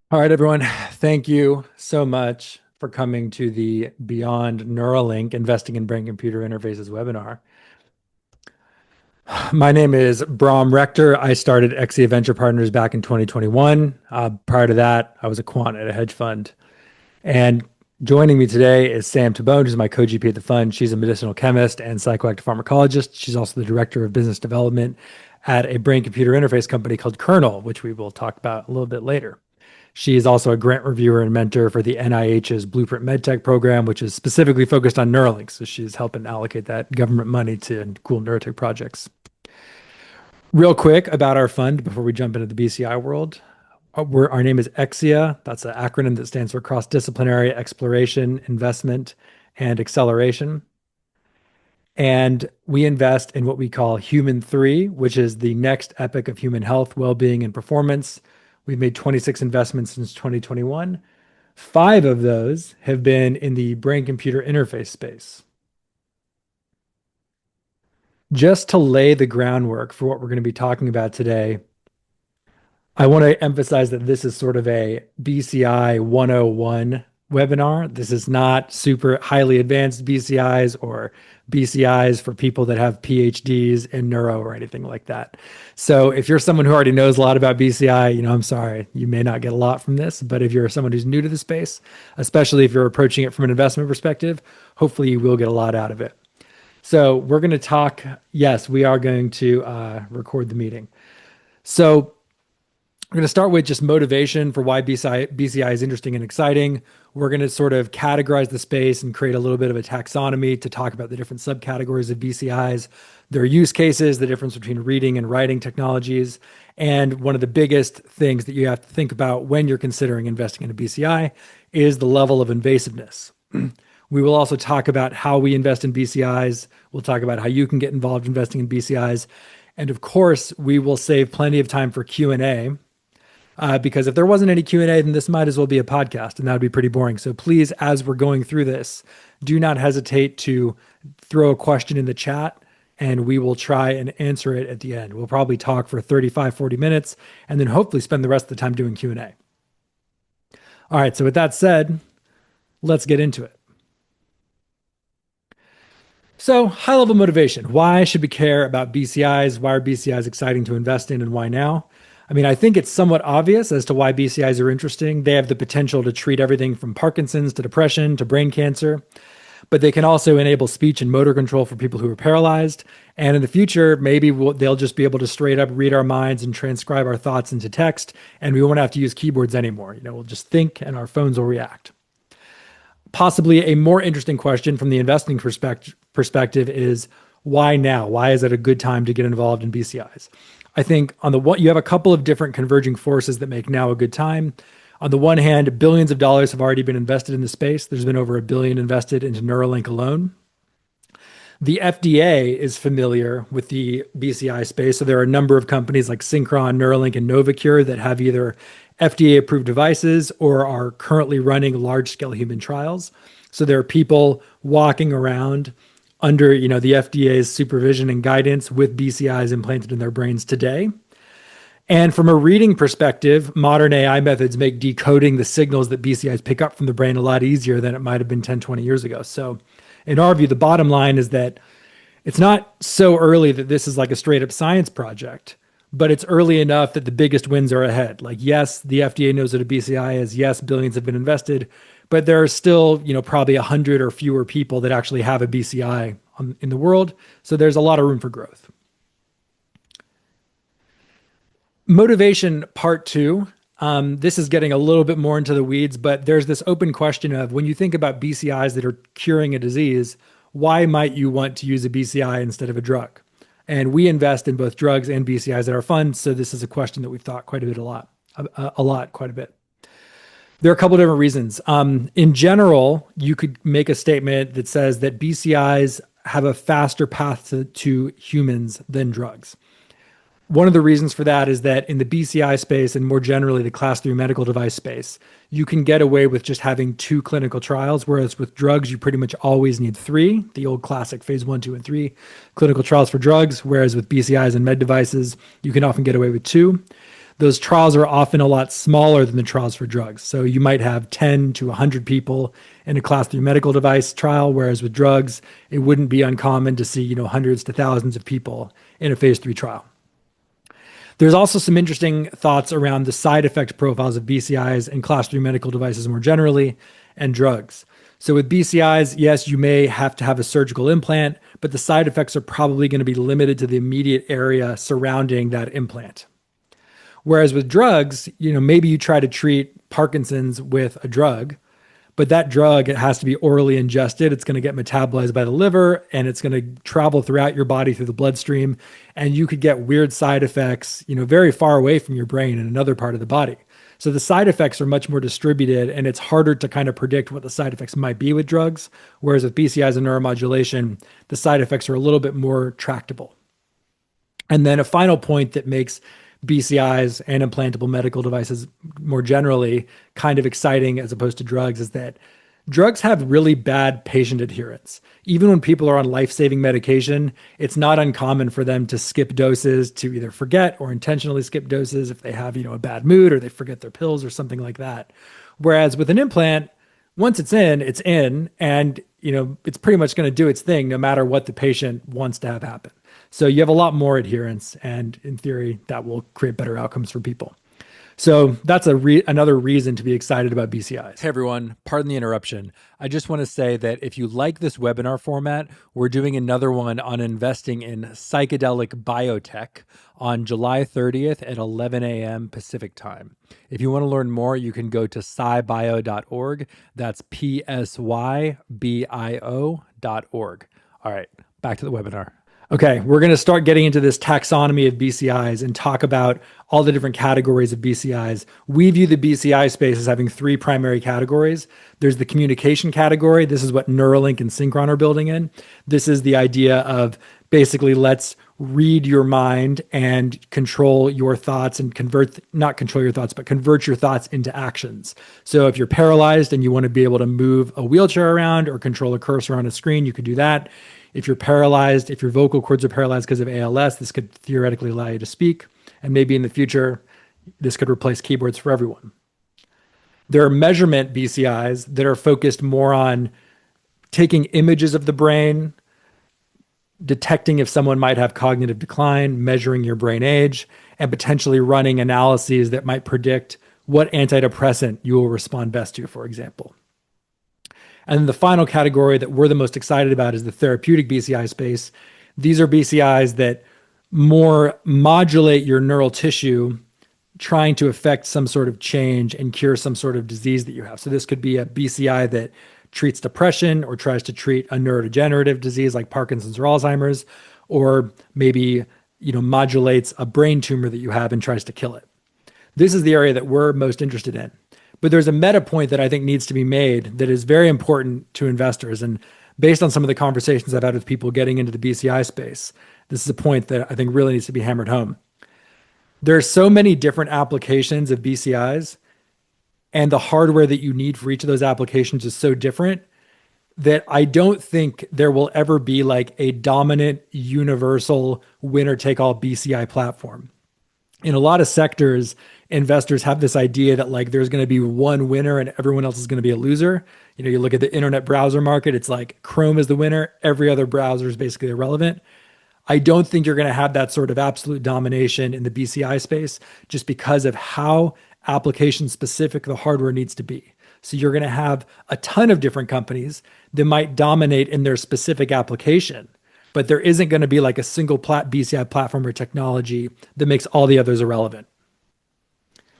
All right, everyone. Thank you so much for coming to the Beyond Neuralink Investing in Brain Computer Interfaces webinar. My name is Bram Rector. I started Exia Venture Partners back in 2021. Prior to that, I was a quant at a hedge fund. And joining me today is Sam Tabone, who's my co-GP at the fund. She's a medicinal chemist and psychoactive pharmacologist. She's also the director of business development at a brain computer interface company called Kernel, which we will talk about a little bit later. She is also a grant reviewer and mentor for the NIH's Blueprint MedTech program, which is specifically focused on Neuralink. So she's helping allocate that government money to cool neurotech projects. Real quick about our fund before we jump into the BCI world. Our name is EXIA. That's an acronym that stands for Cross Disciplinary Exploration, Investment, and Acceleration. And we invest in what we call Human 3, which is the next epic of human health, well-being, and performance. We've made 26 investments since 2021. 5 of those have been in the brain-computer interface space. Just to lay the groundwork for what we're going to be talking about today, I want to emphasize that this is sort of a BCI 101 webinar. This is not super highly advanced BCIs or BCIs for people that have PhDs in neuro or anything like that. So if you're someone who already knows a lot about BCI, I'm sorry, you may not get a lot from this, but if you're someone who's new to the space, especially if you're approaching it from an investment perspective, hopefully you will get a lot out of it. So we're going to talk, yes, we are going to record the meeting. So we're going to start with just motivation for why BCI is interesting and exciting. We're going to sort of categorize the space and create a little bit of a taxonomy to talk about the different subcategories of BCIs, their use cases, the difference between reading and writing technologies. And one of the biggest things that you have to think about when you're considering investing in a BCI is the level of invasiveness. We will also talk about how we invest in BCIs. We'll talk about how you can get involved investing in BCIs. And of course, we will save plenty of time for Q&A. Because if there wasn't any Q&A, then this might as well be a podcast, and that would be pretty boring. So please, as we're going through this, do not hesitate to throw a question in the chat, and we will try and answer it at the end. We'll probably talk for 35, 40 minutes, and then hopefully spend the rest of the time doing Q&A. All right, so with that said, let's get into it. So high-level motivation. Why should we care about BCIs? Why are BCIs exciting to invest in, and why now? I mean, I think it's somewhat obvious as to why BCIs are interesting. They have the potential to treat everything from Parkinson's to depression to brain cancer, but they can also enable speech and motor control for people who are paralyzed. And in the future, maybe they'll just be able to straight up read our minds and transcribe our thoughts into text, and we won't have to use keyboards anymore. We'll just think and our phones will react. Possibly a more interesting question from the investing perspective is why now? Why is it a good time to get involved in BCIs? I think on the one, you have a couple of different converging forces that make now a good time. On the one hand, billions of dollars have already been invested in the space. There's been over $1 billion invested into Neuralink alone. The FDA is familiar with the BCI space. So there are a number of companies like Synchron, Neuralink, and Novacure that have either FDA-approved devices or are currently running large-scale human trials. So there are people walking around under the FDA's supervision and guidance with BCIs implanted in their brains today. And from a reading perspective, modern AI methods make decoding the signals that BCIs pick up from the brain a lot easier than it might have been 10, 20 years ago. So in our view, the bottom line is that it's not so early that this is like a straight up science project, but it's early enough that the biggest wins are ahead. Like, yes, the FDA knows what a BCI is. Yes, billions have been invested, but there are still, probably 100 or fewer people that actually have a BCI in the world. So there's a lot of room for growth. Motivation part 2. This is getting a little bit more into the weeds, but there's this open question of when you think about BCIs that are curing a disease, why might you want to use a BCI instead of a drug? And we invest in both drugs and BCIs at our fund. So this is a question that we've thought quite a bit. There are a couple of different reasons. In general, you could make a statement that says that BCIs have a faster path to humans than drugs. One of the reasons for that is that in the BCI space and more generally the class 3 medical device space, you can get away with just having 2 clinical trials, whereas with drugs, you pretty much always need 3, the old classic phase 1, 2, and 3 clinical trials for drugs, whereas with BCIs and med devices, you can often get away with 2. those trials are often a lot smaller than the trials for drugs. So you might have 10 to 100 people in a class 3 medical device trial, whereas with drugs, it wouldn't be uncommon to see, hundreds to thousands of people in a phase 3 trial. There's also some interesting thoughts around the side effect profiles of BCIs and class 3 medical devices more generally and drugs. So with BCIs, yes, you may have to have a surgical implant, but the side effects are probably going to be limited to the immediate area surrounding that implant. Whereas with drugs, maybe you try to treat Parkinson's with a drug, but that drug, it has to be orally ingested. It's going to get metabolized by the liver and it's going to travel throughout your body through the bloodstream. And you could get weird side effects, very far away from your brain in another part of the body. So the side effects are much more distributed and it's harder to kind of predict what the side effects might be with drugs. Whereas with BCIs and neuromodulation, the side effects are a little bit more tractable. And then a final point that makes BCIs and implantable medical devices more generally kind of exciting as opposed to drugs is that drugs have really bad patient adherence. Even when people are on life-saving medication, it's not uncommon for them to skip doses, to either forget or intentionally skip doses if they have, a bad mood or they forget their pills or something like that. Whereas with an implant, once it's in, and it's pretty much going to do its thing no matter what the patient wants to have happen. So you have a lot more adherence, and in theory, that will create better outcomes for people. So that's another reason to be excited about BCIs. Hey everyone, pardon the interruption. I just want to say that if you like this webinar format, we're doing another one on investing in psychedelic biotech on July 30th at 11 a.m. Pacific time. If you want to learn more, you can go to scibio.org. That's PSYBIO.org. All right, back to the webinar. Okay, we're going to start getting into this taxonomy of BCIs and talk about all the different categories of BCIs. We view the BCI space as having three primary categories. There's the communication category. This is what Neuralink and Synchron are building in. This is the idea of basically let's read your mind and control your thoughts and convert your thoughts into actions. So if you're paralyzed and you want to be able to move a wheelchair around or control a cursor on a screen, you could do that. If you're paralyzed, if your vocal cords are paralyzed because of ALS, this could theoretically allow you to speak. And maybe in the future, this could replace keyboards for everyone. There are measurement BCIs that are focused more on taking images of the brain, detecting if someone might have cognitive decline, measuring your brain age, and potentially running analyses that might predict what antidepressant you will respond best to, for example. And then the final category that we're the most excited about is the therapeutic BCI space. These are BCIs that more modulate your neural tissue, trying to affect some sort of change and cure some sort of disease that you have. So this could be a BCI that treats depression or tries to treat a neurodegenerative disease like Parkinson's or Alzheimer's, or maybe modulates a brain tumor that you have and tries to kill it. This is the area that we're most interested in. But there's a meta point that I think needs to be made that is very important to investors. And based on some of the conversations I've had with people getting into the BCI space, this is a point that I think really needs to be hammered home. There are so many different applications of BCIs, and the hardware that you need for each of those applications is so different that I don't think there will ever be like a dominant, universal winner-take-all BCI platform. In a lot of sectors, investors have this idea that like there's going to be one winner and everyone else is going to be a loser. You look at the internet browser market, it's like Chrome is the winner. Every other browser is basically irrelevant. I don't think you're going to have that sort of absolute domination in the BCI space just because of how application specific the hardware needs to be. So you're going to have a ton of different companies that might dominate in their specific application, but there isn't going to be like a single BCI platform or technology that makes all the others irrelevant.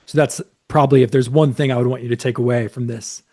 So that's probably, if there's one thing I would want you to take away from this,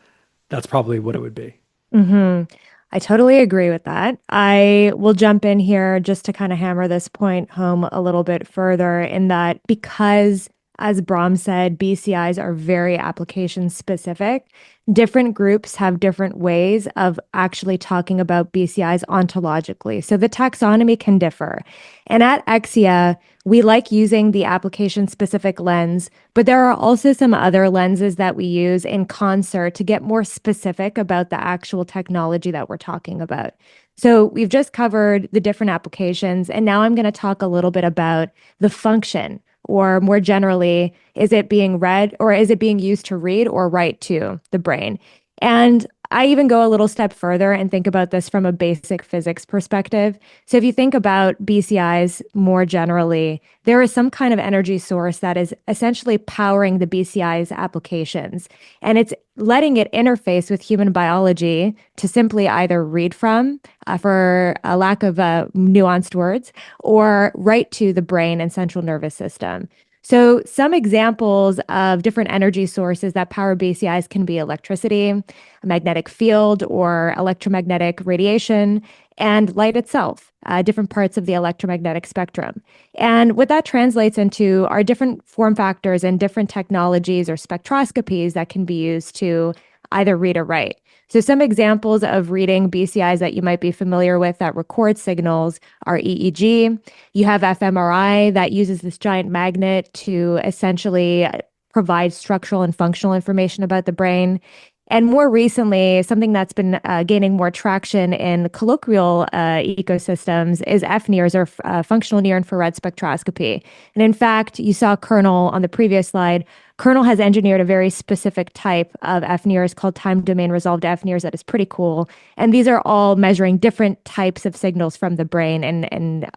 that's probably what it would be. Mm-hmm. I totally agree with that. I will jump in here just to kind of hammer this point home a little bit further in that because, as Brahm said, BCIs are very application specific. Different groups have different ways of actually talking about BCIs ontologically. So the taxonomy can differ. And at Exia, we like using the application specific lens, but there are also some other lenses that we use in concert to get more specific about the actual technology that we're talking about. So we've just covered the different applications, and now I'm going to talk a little bit about the function Or more generally, is it being read or is it being used to read or write to the brain? And I even go a little step further and think about this from a basic physics perspective. So if you think about BCIs more generally, there is some kind of energy source that is essentially powering the BCI's applications. And it's letting it interface with human biology to simply either read from, for a lack of nuanced words, or write to the brain and central nervous system. So, some examples of different energy sources that power BCIs can be electricity, a magnetic field, or electromagnetic radiation, and light itself, different parts of the electromagnetic spectrum. And what that translates into are different form factors and different technologies or spectroscopies that can be used to either read or write. So, some examples of reading BCIs that you might be familiar with that record signals are EEG. You have fMRI that uses this giant magnet to essentially provide structural and functional information about the brain. And more recently, something that's been gaining more traction in colloquial ecosystems is FNIRS, or functional near infrared spectroscopy. And in fact, you saw Kernel on the previous slide. Kernel has engineered a very specific type of FNIRS called time domain resolved FNIRS that is pretty cool. And these are all measuring different types of signals from the brain, and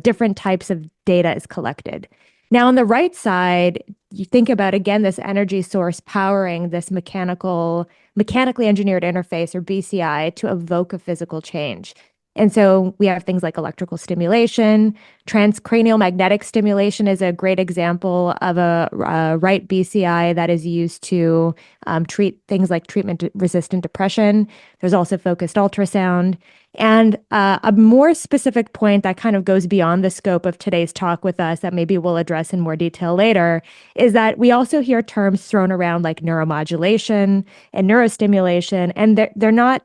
different types of data is collected. Now, on the right side, you think about again this energy source powering this mechanically engineered interface, or BCI, to evoke a physical change. And so we have things like electrical stimulation. Transcranial magnetic stimulation is a great example of a right BCI that is used to treat things like treatment resistant depression. There's also focused ultrasound. And a more specific point that kind of goes beyond the scope of today's talk with us, that maybe we'll address in more detail later, is that we also hear terms thrown around like neuromodulation and neurostimulation, and they're not,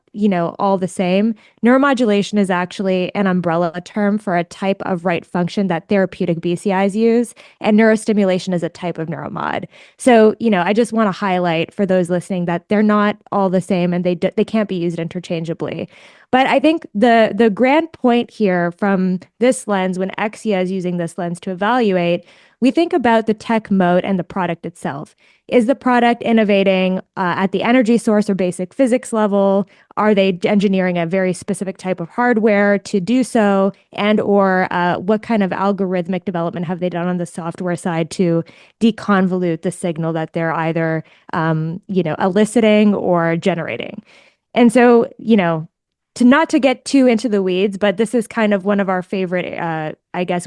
all the same. Neuromodulation is actually an umbrella term for a type of right function that therapeutic BCIs use, and neurostimulation is a type of neuromod. So, I just want to highlight for those listening that they're not all the same, and they can't be used interchangeably. But I think the grand point here from this lens, when Exia is using this lens to evaluate, we think about the tech moat and the product itself. Is the product innovating at the energy source or basic physics level? Are they engineering a very specific type of hardware to do so? And or what kind of algorithmic development have they done on the software side to deconvolute the signal that they're either eliciting or generating? And so, to get too into the weeds, but this is kind of one of our favorite,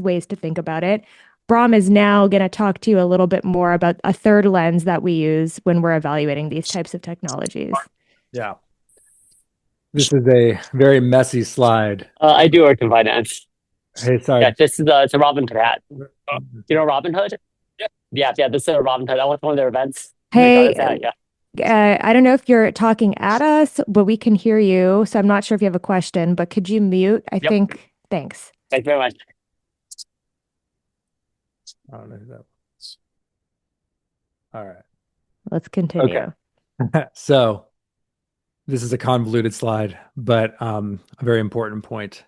ways to think about it. Brahm is now going to talk to you a little bit more about a third lens that we use when we're evaluating these types of technologies. Yeah. This is a very messy slide. I do work in finance. Hey, sorry. Yeah, this is it's a Robin Hood hat. You know Robin Hood? Yeah. This is a Robin Hood. I went to one of their events. Hey, Yeah. I don't know if you're talking at us, but we can hear you. So I'm not sure if you have a question, but could you mute? I Yep. think. Thanks. Thank you very much. I don't know who that was. All right. Let's continue. Okay. So this is a convoluted slide, but a very important point.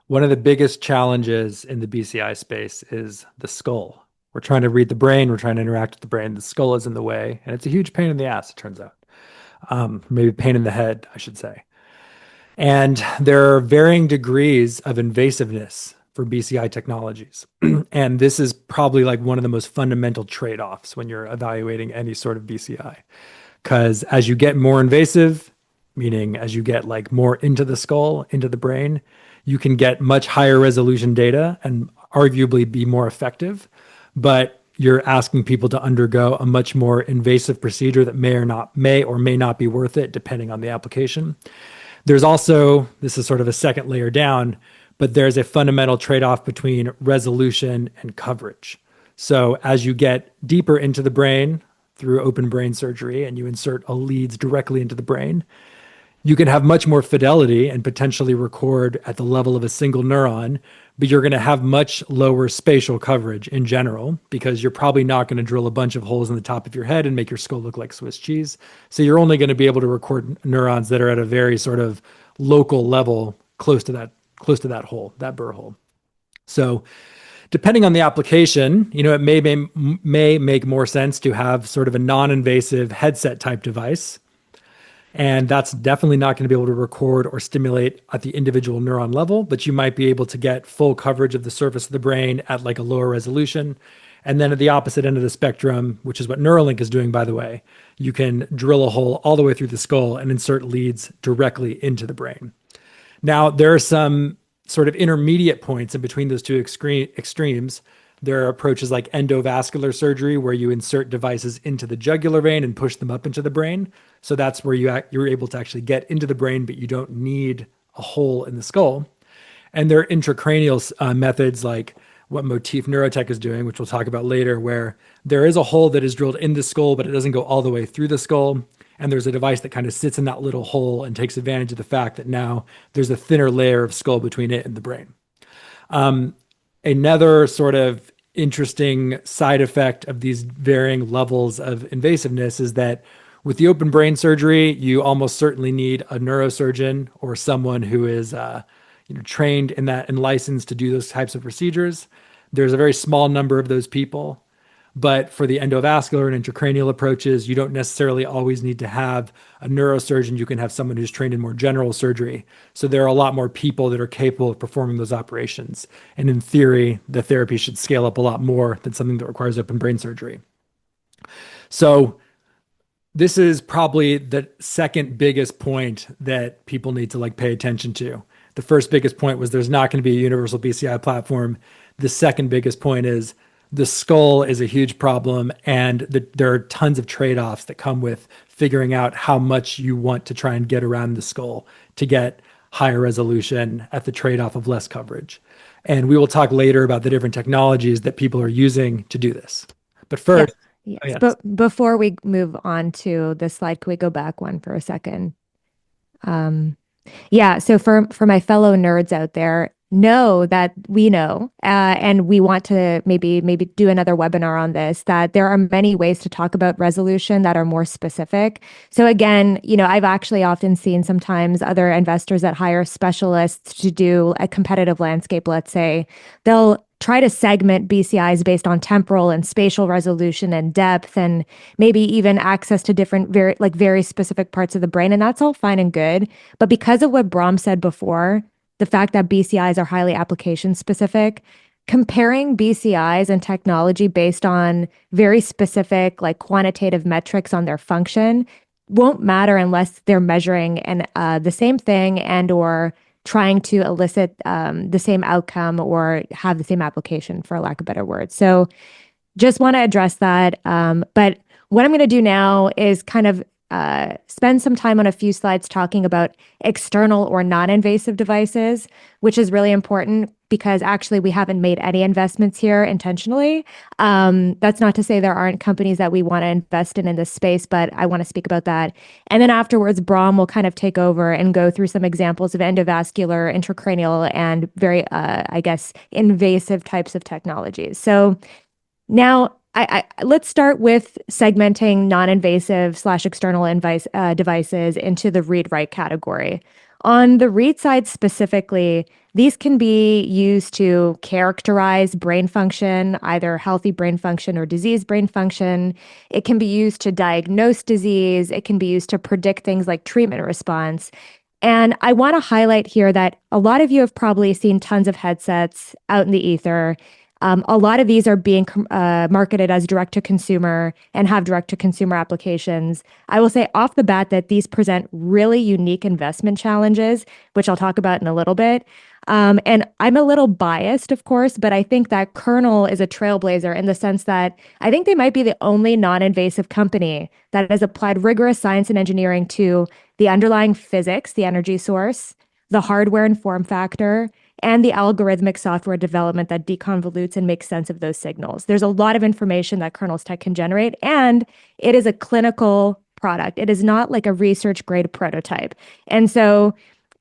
One of the biggest challenges in the BCI space is the skull. We're trying to read the brain. We're trying to interact with the brain. The skull is in the way, and it's a huge pain in the ass, it turns out. Maybe pain in the head, I should say. And there are varying degrees of invasiveness for BCI technologies. And this is probably like one of the most fundamental trade-offs when you're evaluating any sort of BCI. Because as you get more invasive, meaning as you get like more into the skull, into the brain, you can get much higher resolution data and arguably be more effective. But you're asking people to undergo a much more invasive procedure that may or may not be worth it, depending on the application. There's also, this is sort of a second layer down, but there's a fundamental trade-off between resolution and coverage. So as you get deeper into the brain through open brain surgery and you insert leads directly into the brain, you can have much more fidelity and potentially record at the level of a single neuron, but you're going to have much lower spatial coverage in general because you're probably not going to drill a bunch of holes in the top of your head and make your skull look like Swiss cheese. So you're only going to be able to record neurons that are at a very sort of local level close to that hole, that burr hole. So Depending on the application, it may make more sense to have sort of a non-invasive headset type device. And that's definitely not going to be able to record or stimulate at the individual neuron level, but you might be able to get full coverage of the surface of the brain at like a lower resolution. And then at the opposite end of the spectrum, which is what Neuralink is doing, by the way, you can drill a hole all the way through the skull and insert leads directly into the brain. Now, there are some sort of intermediate points in between those two extremes. There are approaches like endovascular surgery, where you insert devices into the jugular vein and push them up into the brain. So that's where you're able to actually get into the brain, but you don't need a hole in the skull. And there are intracranial methods like what Motif Neurotech is doing, which we'll talk about later, where there is a hole that is drilled in the skull, but it doesn't go all the way through the skull. And there's a device that kind of sits in that little hole and takes advantage of the fact that now there's a thinner layer of skull between it and the brain. Another sort of interesting side effect of these varying levels of invasiveness is that with the open brain surgery, you almost certainly need a neurosurgeon or someone who is trained in that and licensed to do those types of procedures. There's a very small number of those people. But for the endovascular and intracranial approaches, you don't necessarily always need to have a neurosurgeon. You can have someone who's trained in more general surgery. So there are a lot more people that are capable of performing those operations. And in theory, the therapy should scale up a lot more than something that requires open brain surgery. So this is probably the second biggest point that people need to like pay attention to. The first biggest point was there's not going to be a universal BCI platform. The second biggest point is the skull is a huge problem, and there are tons of trade-offs that come with figuring out how much you want to try and get around the skull to get higher resolution at the trade-off of less coverage. And we will talk later about the different technologies that people are using to do this. But first, yes. Oh, yes. But before we move on to the slide, can we go back one for a second? Yeah, so for my fellow nerds out there, know that we know, and we want to maybe do another webinar on this, that there are many ways to talk about resolution that are more specific. So again, I've actually often seen sometimes other investors that hire specialists to do a competitive landscape, let's say, they'll try to segment BCIs based on temporal and spatial resolution and depth, and maybe even access to different very specific parts of the brain. And that's all fine and good. But because of what Brahm said before, the fact that BCIs are highly application specific, comparing BCIs and technology based on very specific, like quantitative metrics on their function won't matter unless they're measuring the same thing and or trying to elicit the same outcome or have the same application, for lack of better words. So just want to address that. But what I'm going to do now is kind of spend some time on a few slides talking about external or non-invasive devices, which is really important because actually we haven't made any investments here intentionally. That's not to say there aren't companies that we want to invest in this space, but I want to speak about that. And then afterwards, Brahm will kind of take over and go through some examples of endovascular, intracranial, and very, invasive types of technologies. So now, let's start with segmenting non-invasive / external devices into the read-write category. On the read side specifically, these can be used to characterize brain function, either healthy brain function or diseased brain function. It can be used to diagnose disease. It can be used to predict things like treatment response. And I want to highlight here that a lot of you have probably seen tons of headsets out in the ether. A lot of these are being marketed as direct-to-consumer and have direct-to-consumer applications. I will say off the bat that these present really unique investment challenges, which I'll talk about in a little bit. And I'm a little biased, of course, but I think that Kernel is a trailblazer in the sense that I think they might be the only non-invasive company that has applied rigorous science and engineering to the underlying physics, the energy source, the hardware and form factor, and the algorithmic software development that deconvolutes and makes sense of those signals. There's a lot of information that Kernel's tech can generate, and it is a clinical product. It is not like a research grade prototype. And so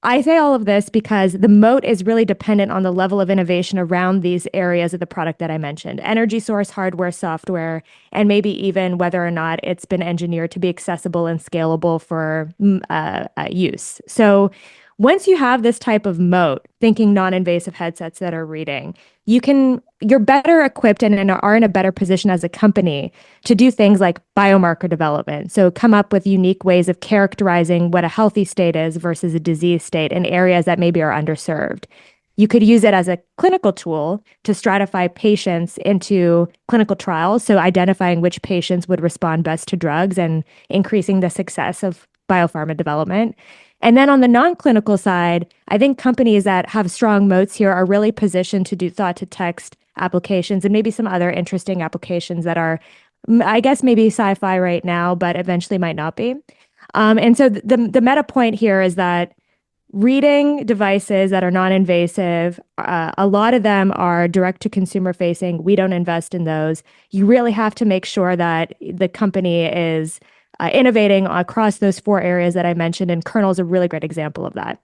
I say all of this because the moat is really dependent on the level of innovation around these areas of the product that I mentioned: energy source, hardware, software, and maybe even whether or not it's been engineered to be accessible and scalable for use. So Once you have this type of moat, thinking non-invasive headsets that are reading, you're better equipped and are in a better position as a company to do things like biomarker development. So come up with unique ways of characterizing what a healthy state is versus a disease state in areas that maybe are underserved. You could use it as a clinical tool to stratify patients into clinical trials, so identifying which patients would respond best to drugs and increasing the success of biopharma development. And then on the non-clinical side, I think companies that have strong moats here are really positioned to do thought to text applications and maybe some other interesting applications that are, I guess, maybe sci-fi right now, but eventually might not be. And so the meta point here is that reading devices that are non-invasive, a lot of them are direct to consumer facing. We don't invest in those. You really have to make sure that the company is innovating across those four areas that I mentioned, and Kernel is a really great example of that.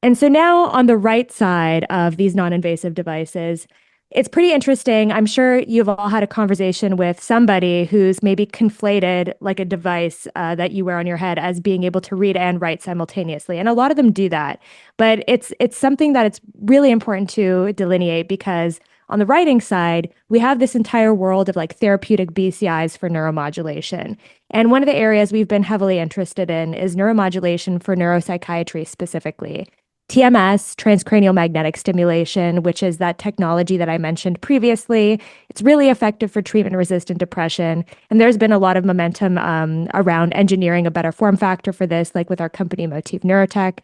And so now on the right side of these non-invasive devices, it's pretty interesting. I'm sure you've all had a conversation with somebody who's maybe conflated like a device that you wear on your head as being able to read and write simultaneously. And a lot of them do that. But it's something that it's really important to delineate because on the writing side, we have this entire world of like therapeutic BCIs for neuromodulation. And one of the areas we've been heavily interested in is neuromodulation for neuropsychiatry specifically. TMS, transcranial magnetic stimulation, which is that technology that I mentioned previously. It's really effective for treatment-resistant depression. And there's been a lot of momentum around engineering a better form factor for this, like with our company Motif Neurotech.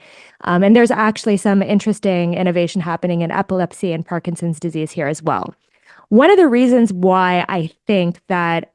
And there's actually some interesting innovation happening in epilepsy and Parkinson's disease here as well. One of the reasons why I think that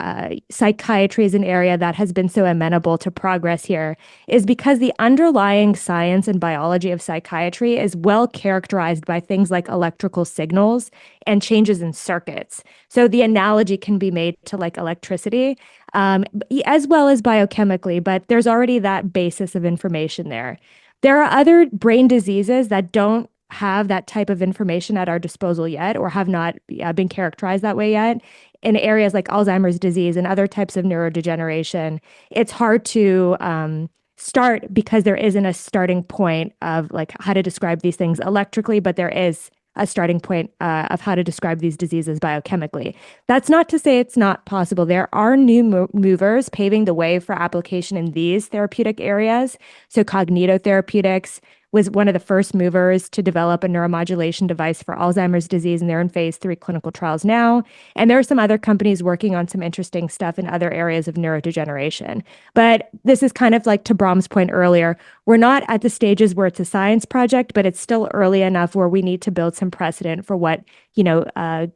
psychiatry is an area that has been so amenable to progress here is because the underlying science and biology of psychiatry is well characterized by things like electrical signals and changes in circuits. So the analogy can be made to like electricity, as well as biochemically, but there's already that basis of information there. There are other brain diseases that don't have that type of information at our disposal yet or have not been characterized that way yet. In areas like Alzheimer's disease and other types of neurodegeneration, it's hard to start because there isn't a starting point of like how to describe these things electrically, but there is a starting point of how to describe these diseases biochemically. That's not to say it's not possible. There are new movers paving the way for application in these therapeutic areas. So cognitotherapeutics was one of the first movers to develop a neuromodulation device for Alzheimer's disease, and they're in phase 3 clinical trials now. And there are some other companies working on some interesting stuff in other areas of neurodegeneration. But this is kind of like to Brahm's point earlier, we're not at the stages where it's a science project, but it's still early enough where we need to build some precedent for what,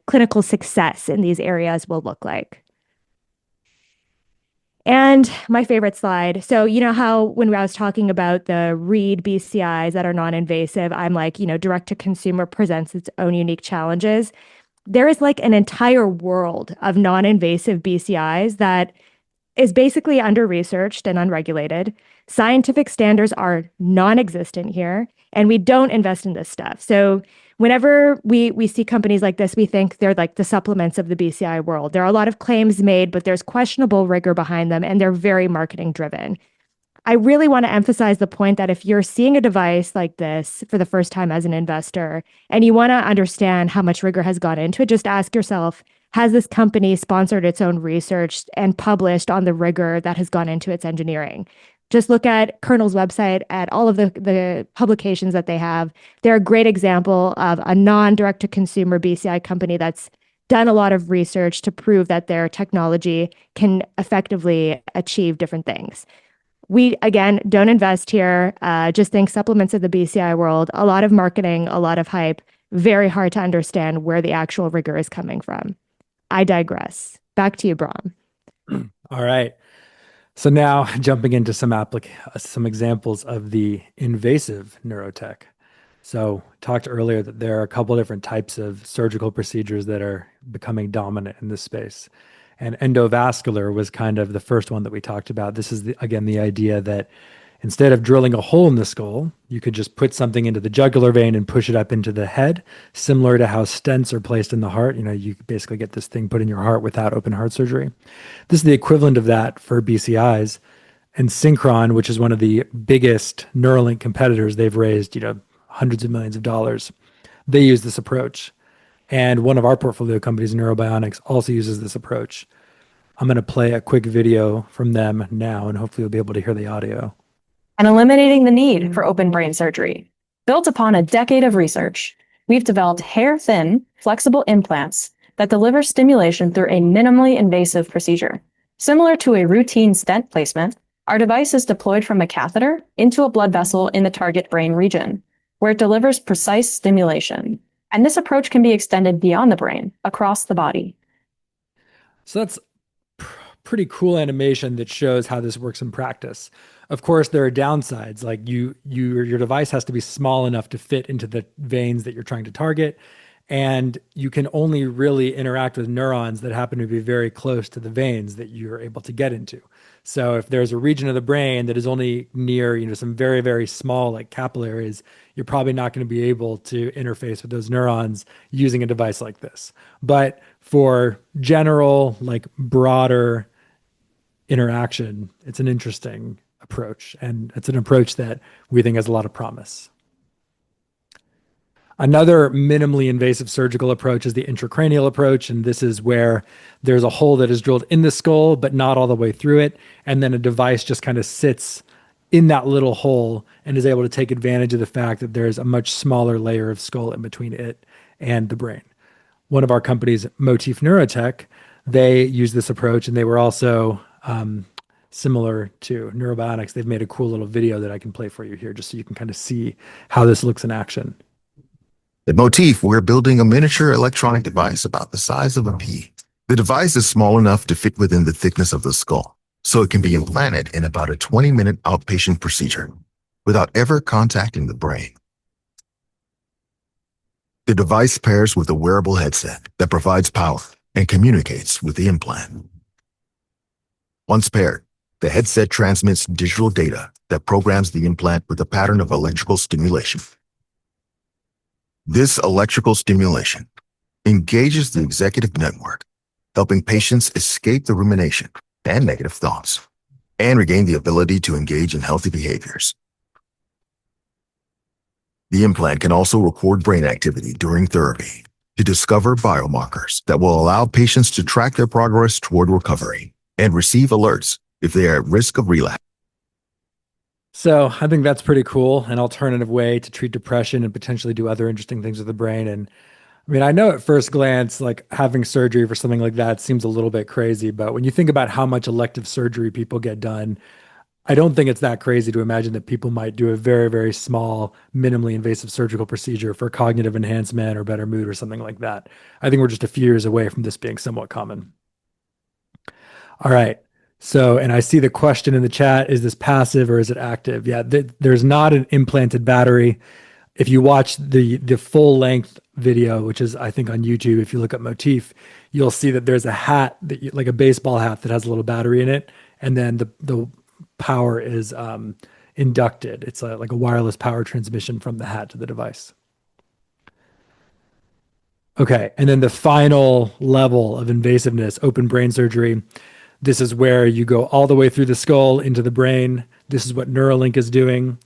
clinical success in these areas will look like. And my favorite slide. So, you know how when I was talking about the read BCIs that are non-invasive, I'm like, direct to consumer presents its own unique challenges. There is like an entire world of non-invasive BCIs that is basically under-researched and unregulated. Scientific standards are non-existent here, and we don't invest in this stuff. So whenever we see companies like this, we think they're like the supplements of the BCI world. There are a lot of claims made, but there's questionable rigor behind them, and they're very marketing driven. I really want to emphasize the point that if you're seeing a device like this for the first time as an investor and you want to understand how much rigor has gone into it, just ask yourself, has this company sponsored its own research and published on the rigor that has gone into its engineering? Just look at Kernel's website, at all of the publications that they have. They're a great example of a non-direct-to-consumer BCI company that's done a lot of research to prove that their technology can effectively achieve different things. We, again, don't invest here. Just think supplements of the BCI world, a lot of marketing, a lot of hype, very hard to understand where the actual rigor is coming from. I digress. Back to you, Brahm. All right. So now jumping into some examples of the invasive neurotech. So talked earlier that there are a couple different types of surgical procedures that are becoming dominant in this space. And endovascular was kind of the first one that we talked about. This is, again, the idea that instead of drilling a hole in the skull, you could just put something into the jugular vein and push it up into the head, similar to how stents are placed in the heart. You basically get this thing put in your heart without open heart surgery. This is the equivalent of that for BCIs. And Synchron, which is one of the biggest Neuralink competitors, they've raised, hundreds of millions of dollars. They use this approach. And one of our portfolio companies, Neurobionics, also uses this approach. I'm going to play a quick video from them now, and hopefully you'll be able to hear the audio. And eliminating the need for open brain surgery. Built upon a decade of research, we've developed hair-thin, flexible implants that deliver stimulation through a minimally invasive procedure. Similar to a routine stent placement, our device is deployed from a catheter into a blood vessel in the target brain region, where it delivers precise stimulation. And this approach can be extended beyond the brain, across the body. So that's pretty cool animation that shows how this works in practice. Of course, there are downsides, like your device has to be small enough to fit into the veins that you're trying to target, and you can only really interact with neurons that happen to be very close to the veins that you're able to get into. So if there's a region of the brain that is only near, some very, very small like capillaries, you're probably not going to be able to interface with those neurons using a device like this. But for general, like broader interaction, it's an interesting approach, and it's an approach that we think has a lot of promise. Another minimally invasive surgical approach is the intracranial approach, and this is where there's a hole that is drilled in the skull, but not all the way through it, and then a device just kind of sits in that little hole and is able to take advantage of the fact that there's a much smaller layer of skull in between it and the brain. One of our companies, Motif Neurotech, they use this approach, and they were also similar to Neurobionics. They've made a cool little video that I can play for you here just so you can kind of see how this looks in action. At Motif, we're building a miniature electronic device about the size of a pea. The device is small enough to fit within the thickness of the skull, so it can be implanted in about a 20-minute outpatient procedure without ever contacting the brain. The device pairs with a wearable headset that provides power and communicates with the implant. Once paired, the headset transmits digital data that programs the implant with a pattern of electrical stimulation. This electrical stimulation engages the executive network, helping patients escape the rumination and negative thoughts and regain the ability to engage in healthy behaviors. The implant can also record brain activity during therapy to discover biomarkers that will allow patients to track their progress toward recovery and receive alerts if they are at risk of relapse. So I think that's pretty cool, an alternative way to treat depression and potentially do other interesting things with the brain. And I mean, I know at first glance, like having surgery for something like that seems a little bit crazy, but when you think about how much elective surgery people get done, I don't think it's that crazy to imagine that people might do a very, very small, minimally invasive surgical procedure for cognitive enhancement or better mood or something like that. I think we're just a few years away from this being somewhat common. All right. So, and I see the question in the chat, is this passive or is it active? Yeah, there's not an implanted battery. If you watch the full length video, which is I think on YouTube, if you look up Motif, you'll see that there's a hat that like a baseball hat that has a little battery in it, and then the power is inducted. It's like a wireless power transmission from the hat to the device. Okay, and then the final level of invasiveness, open brain surgery. This is where you go all the way through the skull into the brain. This is what Neuralink is doing.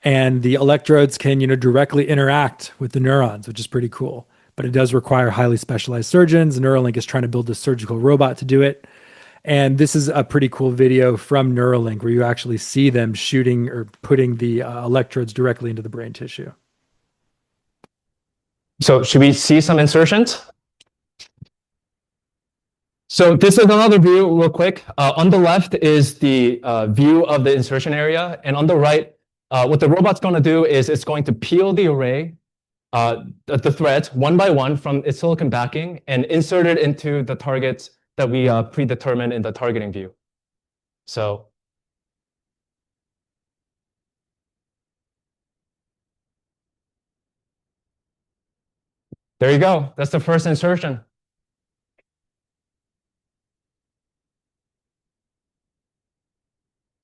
And the electrodes can, directly interact with the neurons, which is pretty cool. But it does require highly specialized surgeons. Neuralink is trying to build a surgical robot to do it. And this is a pretty cool video from Neuralink where you actually see them shooting or putting the electrodes directly into the brain tissue. So should we see some insertions? So this is another view real quick. On the left is the view of the insertion area. And on the right, what the robot's going to do is it's going to peel the array, the threads one by one from its silicon backing and insert it into the targets that we predetermined in the targeting view. So there you go. That's the first insertion.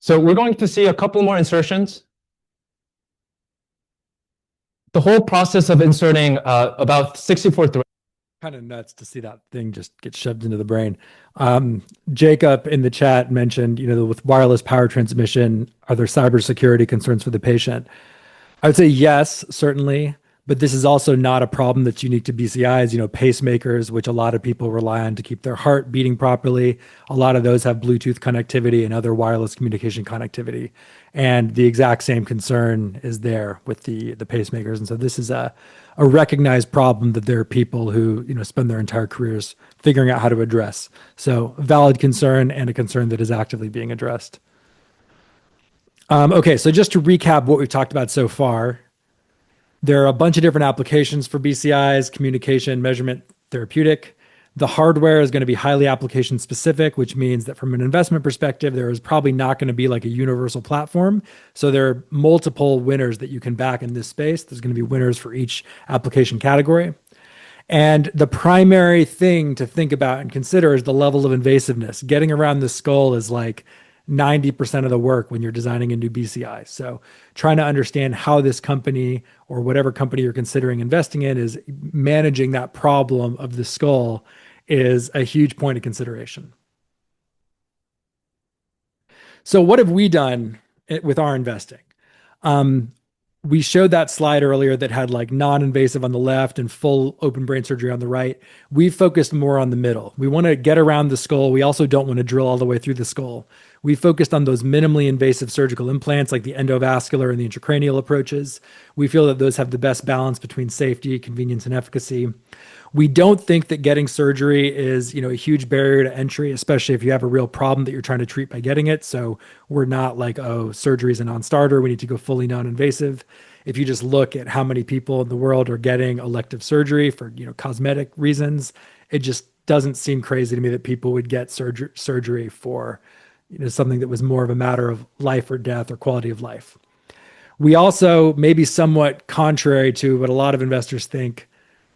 So we're going to see a couple more insertions. The whole process of inserting about 64 threads Kind of nuts to see that thing just get shoved into the brain. Jacob in the chat mentioned, with wireless power transmission, are there cybersecurity concerns for the patient? I would say yes, certainly, but this is also not a problem that's unique to BCIs. Pacemakers, which a lot of people rely on to keep their heart beating properly. A lot of those have Bluetooth connectivity and other wireless communication connectivity. And the exact same concern is there with the pacemakers. And so this is a recognized problem that there are people who, spend their entire careers figuring out how to address. So valid concern and a concern that is actively being addressed. Okay, so just to recap what we've talked about so far, there are a bunch of different applications for BCIs: communication, measurement, therapeutic. The hardware is going to be highly application specific, which means that from an investment perspective, there is probably not going to be like a universal platform. So there are multiple winners that you can back in this space. There's going to be winners for each application category. And the primary thing to think about and consider is the level of invasiveness. Getting around the skull is like 90% of the work when you're designing a new BCI. So trying to understand how this company or whatever company you're considering investing in is managing that problem of the skull is a huge point of consideration. So what have we done with our investing? We showed that slide earlier that had like non-invasive on the left and full open brain surgery on the right. We've focused more on the middle. We want to get around the skull. We also don't want to drill all the way through the skull. We focused on those minimally invasive surgical implants like the endovascular and the intracranial approaches. We feel that those have the best balance between safety, convenience, and efficacy. We don't think that getting surgery is, a huge barrier to entry, especially if you have a real problem that you're trying to treat by getting it. So we're not like, oh, surgery is a non-starter. We need to go fully non-invasive. If you just look at how many people in the world are getting elective surgery for, cosmetic reasons, it just doesn't seem crazy to me that people would get surgery for, something that was more of a matter of life or death or quality of life. We also, maybe somewhat contrary to what a lot of investors think,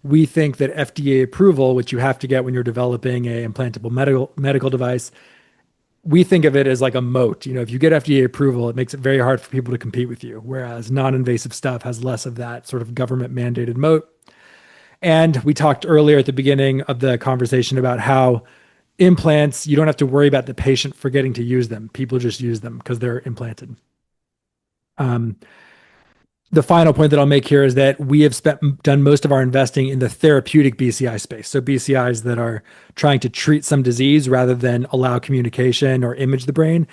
we think that FDA approval, which you have to get when you're developing a implantable medical device, we think of it as like a moat. If you get FDA approval, it makes it very hard for people to compete with you, whereas non-invasive stuff has less of that sort of government mandated moat. And we talked earlier at the beginning of the conversation about how implants, you don't have to worry about the patient forgetting to use them. People just use them because they're implanted. The final point that I'll make here is that we have done most of our investing in the therapeutic BCI space. So BCIs that are trying to treat some disease rather than allow communication or image the brain.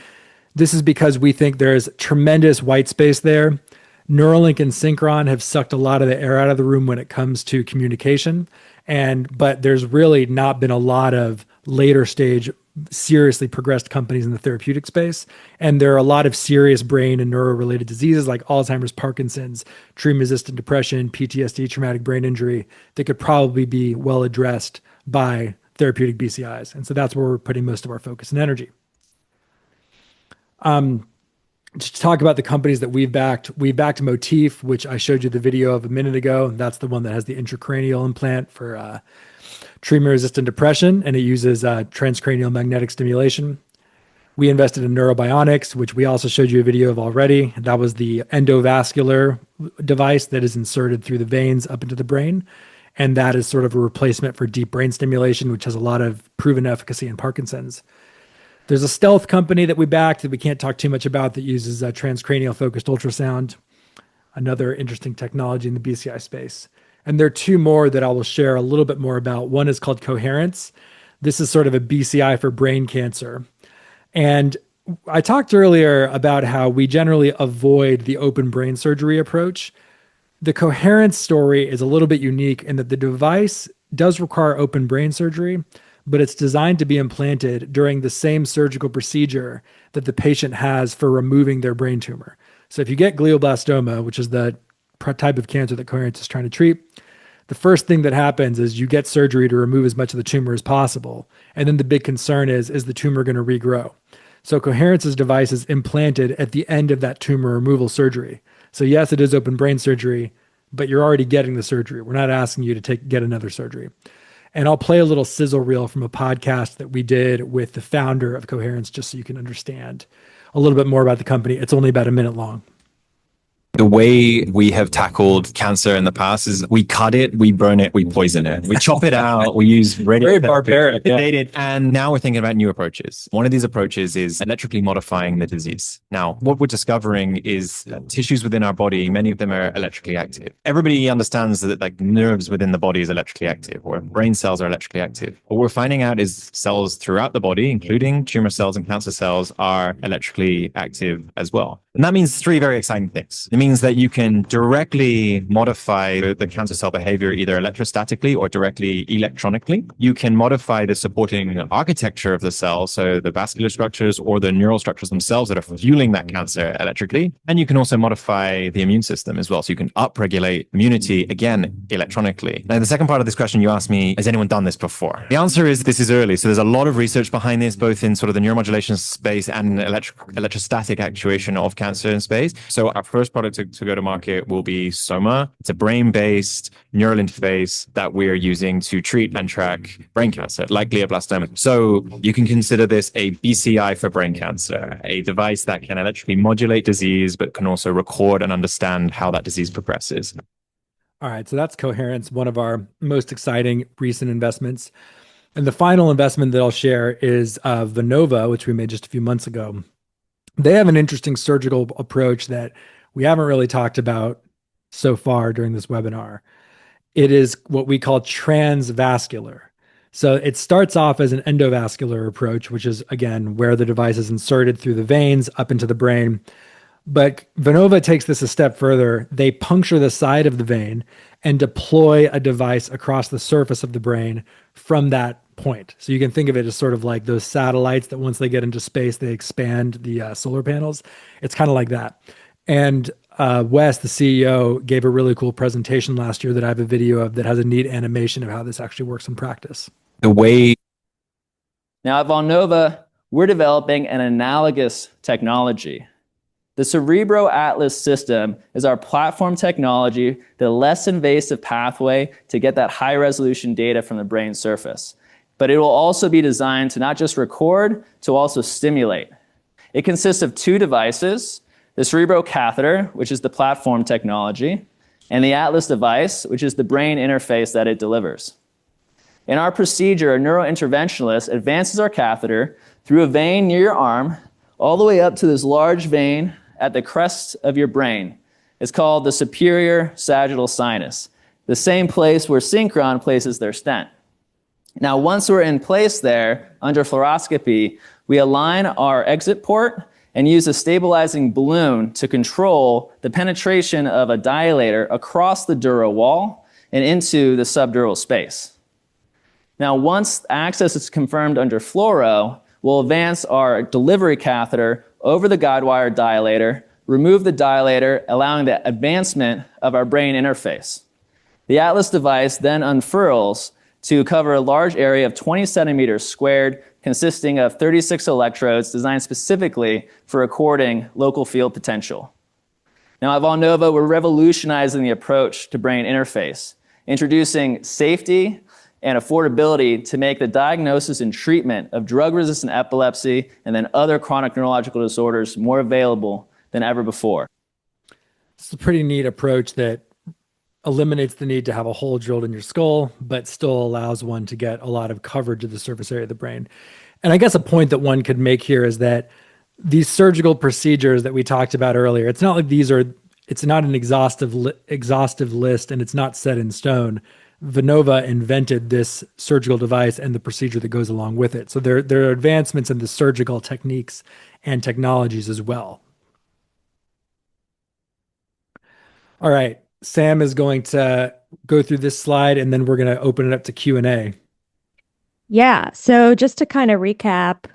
This is because we think there's tremendous white space there. Neuralink and Synchron have sucked a lot of the air out of the room when it comes to communication. But there's really not been a lot of later stage seriously progressed companies in the therapeutic space. And there are a lot of serious brain and neuro-related diseases like Alzheimer's, Parkinson's, treatment-resistant depression, PTSD, traumatic brain injury that could probably be well addressed by therapeutic BCIs. And so that's where we're putting most of our focus and energy. To talk about the companies that we backed Motif, which I showed you the video of a minute ago. That's the one that has the intracranial implant for treatment-resistant depression, and it uses transcranial magnetic stimulation. We invested in Neurobionics, which we also showed you a video of already. That was the endovascular device that is inserted through the veins up into the brain. And that is sort of a replacement for deep brain stimulation, which has a lot of proven efficacy in Parkinson's. There's a stealth company that we backed that we can't talk too much about that uses transcranial focused ultrasound, another interesting technology in the BCI space. And there are two more that I will share a little bit more about. One is called Coherence. This is sort of a BCI for brain cancer. And I talked earlier about how we generally avoid the open brain surgery approach. The Coherence story is a little bit unique in that the device does require open brain surgery, but it's designed to be implanted during the same surgical procedure that the patient has for removing their brain tumor. So if you get glioblastoma, which is the type of cancer that Coherence is trying to treat, the first thing that happens is you get surgery to remove as much of the tumor as possible. And then the big concern is the tumor going to regrow? So Coherence's device is implanted at the end of that tumor removal surgery. So yes, it is open brain surgery, but you're already getting the surgery. We're not asking you to get another surgery. And I'll play a little sizzle reel from a podcast that we did with the founder of Coherence, just so you can understand a little bit more about the company. It's only about a minute long. The way we have tackled cancer in the past is we cut it, we burn it, we poison it. We chop it out, we use Very barbaric. Yeah. and now we're thinking about new approaches. One of these approaches is electrically modifying the disease. Now, what we're discovering is tissues within our body, many of them are electrically active. Everybody understands that like nerves within the body is electrically active, or brain cells are electrically active. What we're finding out is cells throughout the body, including tumor cells and cancer cells, are electrically active as well. And that means three very exciting things. It means that you can directly modify the cancer cell behavior either electrostatically or directly electronically. You can modify the supporting architecture of the cell, so the vascular structures or the neural structures themselves that are fueling that cancer electrically. And you can also modify the immune system as well. So you can upregulate immunity, again, electronically. Now, the second part of this question you asked me, has anyone done this before? The answer is this is early. So there's a lot of research behind this, both in sort of the neuromodulation space and electrostatic actuation of cancer in space. So our first product to go to market will be Soma. It's a brain-based neural interface that we're using to treat and track brain cancer, like glioblastoma. So you can consider this a BCI for brain cancer, a device that can electrically modulate disease, but can also record and understand how that disease progresses. All right, so that's Coherence, one of our most exciting recent investments. And the final investment that I'll share is Venova, which we made just a few months ago. They have an interesting surgical approach that we haven't really talked about so far during this webinar. It is what we call transvascular. So it starts off as an endovascular approach, which is, again, where the device is inserted through the veins up into the brain. But Venova takes this a step further. They puncture the side of the vein and deploy a device across the surface of the brain from that point. So you can think of it as sort of like those satellites that once they get into space, they expand the solar panels. It's kind of like that. And Wes, the CEO, gave a really cool presentation last year that I have a video of that has a neat animation of how this actually works in practice. The way Now at Valnova, we're developing an analogous technology. The Cerebro Atlas system is our platform technology, the less invasive pathway to get that high resolution data from the brain surface. But it will also be designed to not just record, to also stimulate. It consists of two devices, the Cerebro catheter, which is the platform technology, and the Atlas device, which is the brain interface that it delivers. In our procedure, a neurointerventionalist advances our catheter through a vein near your arm, all the way up to this large vein at the crest of your brain. It's called the superior sagittal sinus, the same place where Synchron places their stent. Now, once we're in place there, under fluoroscopy, we align our exit port and use a stabilizing balloon to control the penetration of a dilator across the dural wall and into the subdural space. Now, once access is confirmed under fluoro, we'll advance our delivery catheter over the guidewire dilator, remove the dilator, allowing the advancement of our brain interface. The Atlas device then unfurls to cover a large area of 20 centimeters squared, consisting of 36 electrodes designed specifically for recording local field potential. Now at Valnova, we're revolutionizing the approach to brain interface, introducing safety and affordability to make the diagnosis and treatment of drug-resistant epilepsy and then other chronic neurological disorders more available than ever before. It's a pretty neat approach that eliminates the need to have a hole drilled in your skull, but still allows one to get a lot of coverage of the surface area of the brain. And I guess a point that one could make here is that these surgical procedures that we talked about earlier, it's not like it's not an exhaustive list and it's not set in stone. Venova invented this surgical device and the procedure that goes along with it. So there are advancements in the surgical techniques and technologies as well. All right. Sam is going to go through this slide and then we're going to open it up to Q&A. Yeah. So just to kind of recap,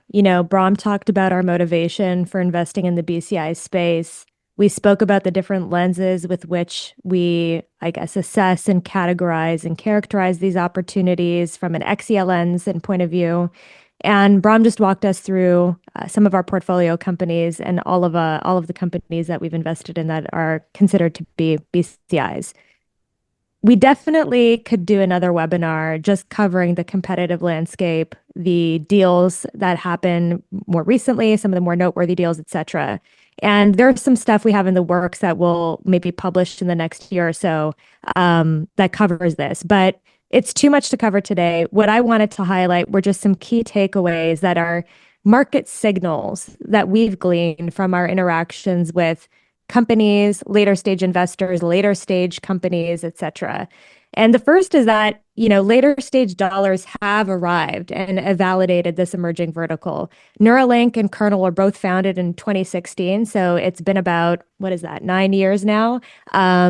Brahm talked about our motivation for investing in the BCI space. We spoke about the different lenses with which we, assess and categorize and characterize these opportunities from an XEL lens and point of view. And Brahm just walked us through some of our portfolio companies and all of the companies that we've invested in that are considered to be BCIs. we definitely could do another webinar just covering the competitive landscape, the deals that happen more recently, some of the more noteworthy deals, et cetera. And there's some stuff we have in the works that will maybe published in the next year or so that covers this. But it's too much to cover today. What I wanted to highlight were just some key takeaways that are market signals that we've gleaned from our interactions with companies, later stage investors, later stage companies, et cetera. And the first is that, later stage dollars have arrived and have validated this emerging vertical. Neuralink and Kernel are both founded in 2016. So it's been about, 9 years now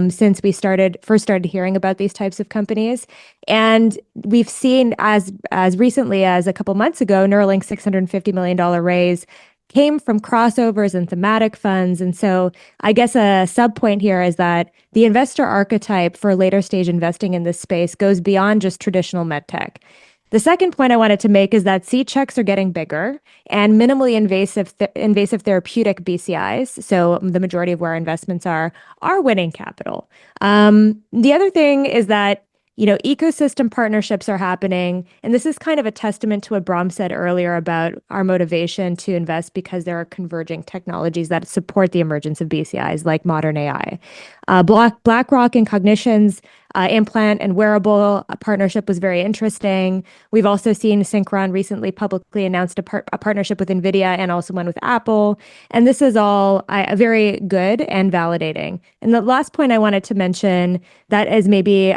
since we first started hearing about these types of companies. And we've seen as recently as a couple months ago, Neuralink's $650 million raise came from crossovers and thematic funds. And so I guess a sub point here is that the investor archetype for later stage investing in this space goes beyond just traditional medtech. The second point I wanted to make is that C checks are getting bigger and minimally invasive therapeutic BCIs, so the majority of where our investments are winning capital. The other thing is that ecosystem partnerships are happening. And this is kind of a testament to what Brahm said earlier about our motivation to invest because there are converging technologies that support the emergence of BCIs like modern AI. BlackRock and Cognition's implant and wearable partnership was very interesting. We've also seen Synchron recently publicly announced a partnership with NVIDIA and also one with Apple. And this is all very good and validating. And the last point I wanted to mention that is maybe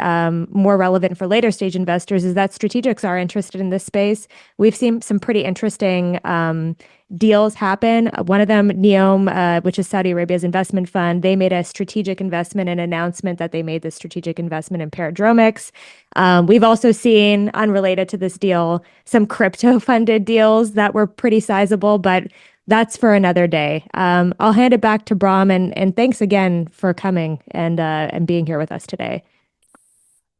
more relevant for later stage investors is that strategics are interested in this space. We've seen some pretty interesting deals happen. One of them, NEOM, which is Saudi Arabia's investment fund, they made a strategic investment and announcement that they made this strategic investment in Paradromics. We've also seen, unrelated to this deal, some crypto-funded deals that were pretty sizable, but that's for another day. I'll hand it back to Brahm, and thanks again for coming and being here with us today.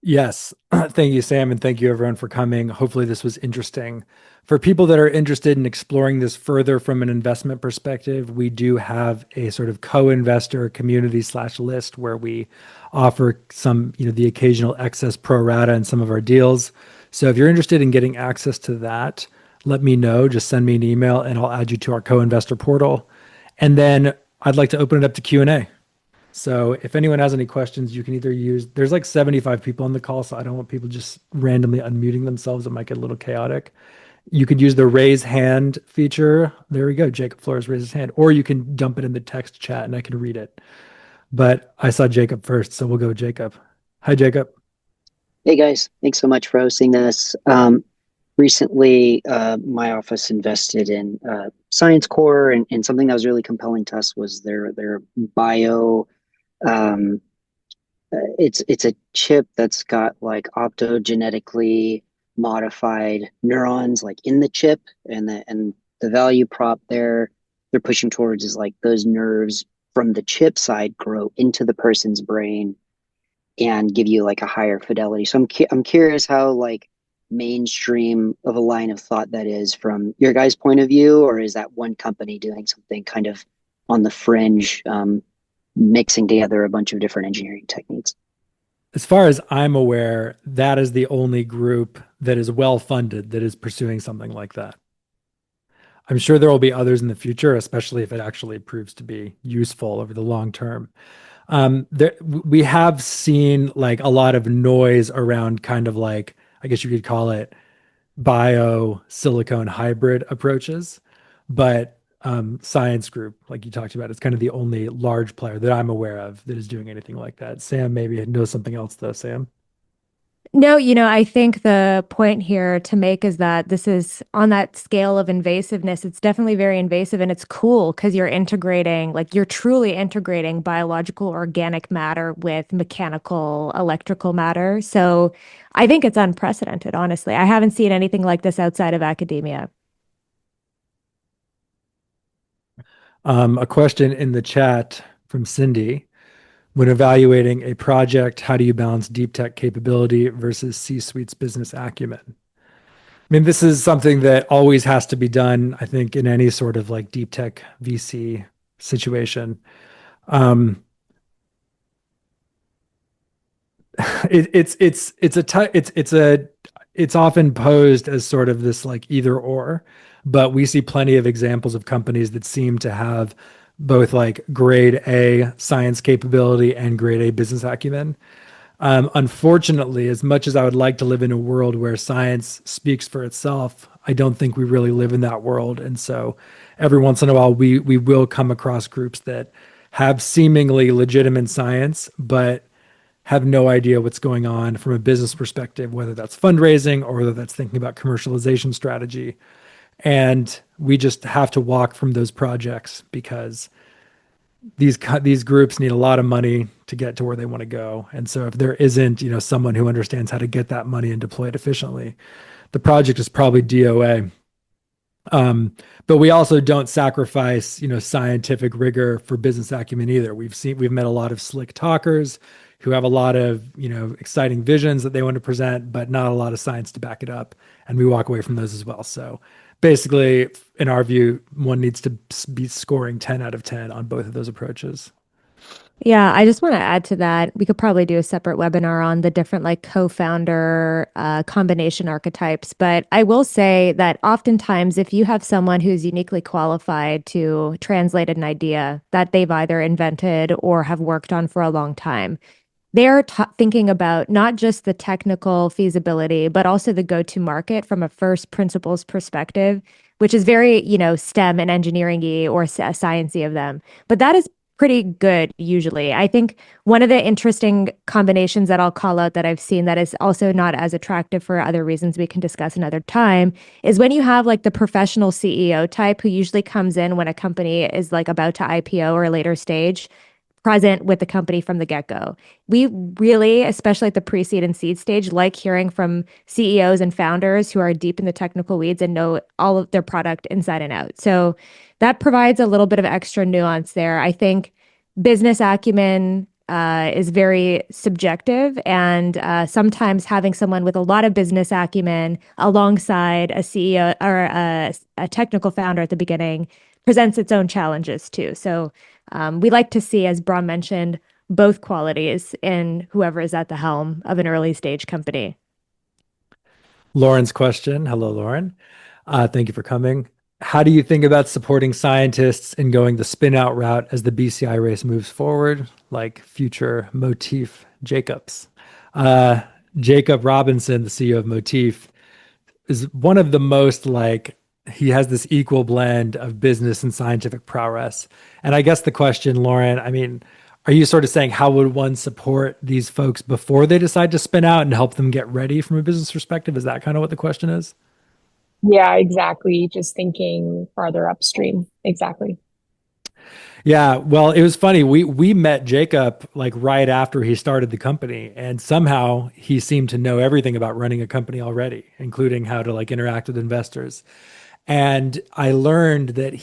Yes. Thank you, Sam, and thank you everyone for coming. Hopefully this was interesting. For people that are interested in exploring this further from an investment perspective, we do have a sort of co-investor community/list where we offer some, the occasional excess pro rata in some of our deals. So if you're interested in getting access to that, let me know. Just send me an email and I'll add you to our co-investor portal. And then I'd like to open it up to Q&A. So if anyone has any questions, you can either there's like 75 people on the call, so I don't want people just randomly unmuting themselves. It might get a little chaotic. You could use the raise hand feature. There we go. Jacob Flores raises his hand. Or you can dump it in the text chat and I can read it. But I saw Jacob first, so we'll go with Jacob. Hi, Jacob. Hey guys, thanks so much for hosting this. Recently, my office invested in Science Core, and something that was really compelling to us was their bio. It's a chip that's got like optogenetically modified neurons like in the chip, and the value prop they're pushing towards is like those nerves from the chip side grow into the person's brain and give you like a higher fidelity. So I'm curious how like mainstream of a line of thought that is from your guys' point of view, or is that one company doing something kind of on the fringe, mixing together a bunch of different engineering techniques? As far as I'm aware, that is the only group that is well funded that is pursuing something like that. I'm sure there will be others in the future, especially if it actually proves to be useful over the long term. We have seen like a lot of noise around kind of like, I guess you could call it bio silicone hybrid approaches, but Science Group, like you talked about, is kind of the only large player that I'm aware of that is doing anything like that. Sam maybe knows something else though. Sam? No, I think the point here to make is that this is on that scale of invasiveness. It's definitely very invasive and it's cool because you're truly integrating biological organic matter with mechanical electrical matter. So I think it's unprecedented, honestly. I haven't seen anything like this outside of academia. A question in the chat from Cindy. When evaluating a project, how do you balance deep tech capability versus C-suite's business acumen? I mean, this is something that always has to be done, I think, in any sort of like deep tech VC situation. It's often posed as sort of this like either or, but we see plenty of examples of companies that seem to have both like grade A science capability and grade A business acumen. Unfortunately, as much as I would like to live in a world where science speaks for itself, I don't think we really live in that world. And so every once in a while, we will come across groups that have seemingly legitimate science, but have no idea what's going on from a business perspective, whether that's fundraising or whether that's thinking about commercialization strategy. And we just have to walk from those projects because these groups need a lot of money to get to where they want to go. And so if there isn't, someone who understands how to get that money and deploy it efficiently, the project is probably DOA. But we also don't sacrifice, scientific rigor for business acumen either. We've met a lot of slick talkers who have a lot of, exciting visions that they want to present, but not a lot of science to back it up. And we walk away from those as well. So basically, in our view, one needs to be scoring 10 out of 10 on both of those approaches. Yeah, I just want to add to that. We could probably do a separate webinar on the different like co-founder combination archetypes. But I will say that oftentimes, if you have someone who's uniquely qualified to translate an idea that they've either invented or have worked on for a long time, they're thinking about not just the technical feasibility, but also the go-to market from a first principles perspective, which is very, STEM and engineering-y or science-y of them. But that is pretty good usually. I think one of the interesting combinations that I'll call out that I've seen that is also not as attractive for other reasons we can discuss another time is when you have like the professional CEO type who usually comes in when a company is like about to IPO or a later stage, present with the company from the get-go. We really, especially at the pre-seed and seed stage, like hearing from CEOs and founders who are deep in the technical weeds and know all of their product inside and out. So that provides a little bit of extra nuance there. I think business acumen is very subjective, and sometimes having someone with a lot of business acumen alongside a CEO or a technical founder at the beginning presents its own challenges too. So we like to see, as Bram mentioned, both qualities in whoever is at the helm of an early stage company. Lauren's question. Hello, Lauren. Thank you for coming. How do you think about supporting scientists in going the spin out route as the BCI race moves forward, like future Motif Jacobs? Jacob Robinson, the CEO of Motif, is one of the most he has this equal blend of business and scientific prowess. And I guess the question, Lauren, are you sort of saying how would one support these folks before they decide to spin out and help them get ready from a business perspective? Is that kind of what the question is? Yeah, exactly. Just thinking farther upstream. Exactly. Yeah, well, it was funny. We met Jacob right after he started the company, and somehow he seemed to know everything about running a company already, including how to interact with investors. And I learned that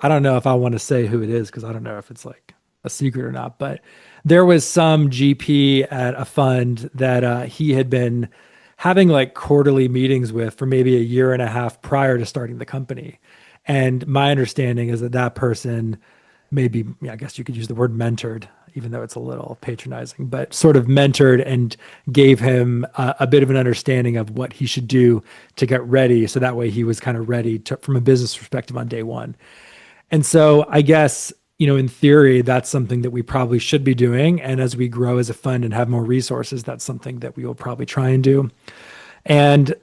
I don't know if I want to say who it is because I don't know if it's a secret or not, but there was some GP at a fund that he had been having quarterly meetings with for maybe a year and a half prior to starting the company. And my understanding is that person maybe, I guess you could use the word mentored, even though it's a little patronizing, but sort of mentored and gave him a bit of an understanding of what he should do to get ready. So that way he was kind of ready from a business perspective on day one. And so I guess, in theory, that's something that we probably should be doing. And as we grow as a fund and have more resources, that's something that we will probably try and do. And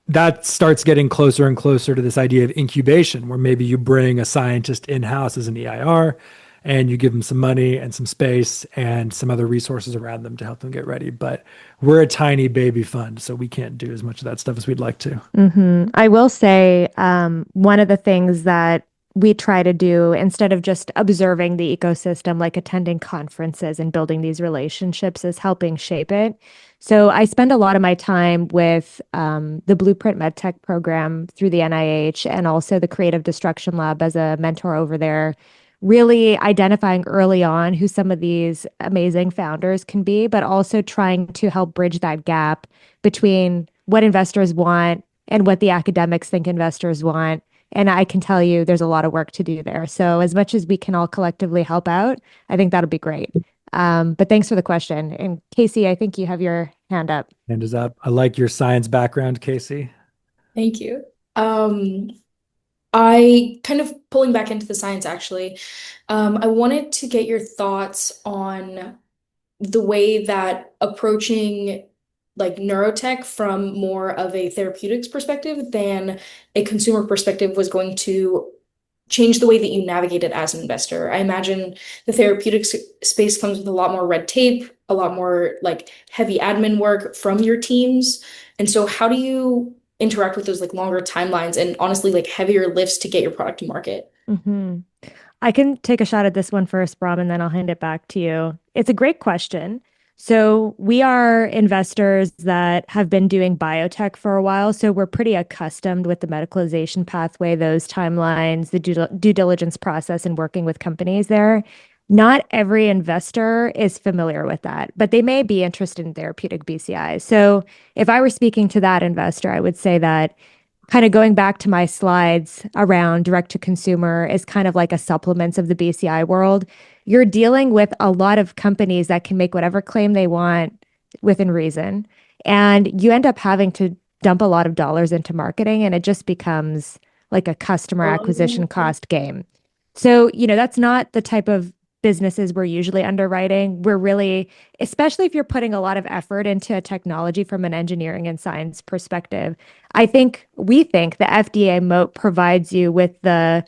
that starts getting closer and closer to this idea of incubation, where maybe you bring a scientist in-house as an EIR and you give them some money and some space and some other resources around them to help them get ready. But we're a tiny baby fund, so we can't do as much of that stuff as we'd like to. Mm-hmm. I will say one of the things that we try to do instead of just observing the ecosystem, like attending conferences and building these relationships, is helping shape it. So I spend a lot of my time with the Blueprint MedTech program through the NIH and also the Creative Destruction Lab as a mentor over there, really identifying early on who some of these amazing founders can be, but also trying to help bridge that gap between what investors want and what the academics think investors want. And I can tell you there's a lot of work to do there. So as much as we can all collectively help out, I think that'll be great. But thanks for the question. And Casey, I think you have your hand up. Hand is up. I like your science background, Casey. Thank you. I kind of pulling back into the science actually. I wanted to get your thoughts on the way that approaching like neurotech from more of a therapeutics perspective than a consumer perspective was going to change the way that you navigate it as an investor. I imagine the therapeutics space comes with a lot more red tape, a lot more like heavy admin work from your teams. And so how do you interact with those like longer timelines and honestly like heavier lifts to get your product to market? Hmm. I can take a shot at this one first, Bram, and then I'll hand it back to you. It's a great question. So, we are investors that have been doing biotech for a while. So, we're pretty accustomed with the medicalization pathway, those timelines, the due diligence process, and working with companies there. Not every investor is familiar with that, but they may be interested in therapeutic BCI. So, if I were speaking to that investor, I would say that kind of going back to my slides around direct to consumer is kind of like a supplements of the BCI world. You're dealing with a lot of companies that can make whatever claim they want within reason. And you end up having to dump a lot of dollars into marketing, and it just becomes like a customer acquisition cost game. So, that's not the type of businesses we're usually underwriting. We're really, especially if you're putting a lot of effort into a technology from an engineering and science perspective. We think the FDA moat provides you with the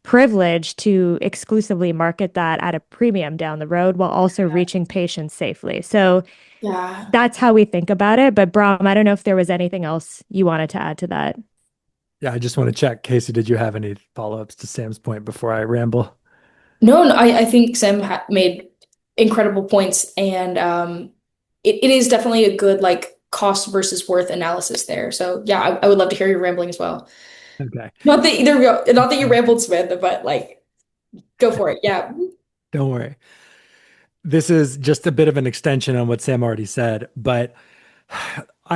privilege to exclusively market that at a premium down the road while also reaching patients safely. So Yeah. that's how we think about it. But Bram, I don't know if there was anything else you wanted to add to that. Yeah, I just want to check. Casey, did you have any follow-ups to Sam's point before I ramble? No, I think Sam made incredible points, and it is definitely a good like cost versus worth analysis there. So yeah, I would love to hear your rambling as well. Okay. Not that you rambled, Samantha, but like go for it. Yeah. Don't worry. This is just a bit of an extension on what Sam already said, but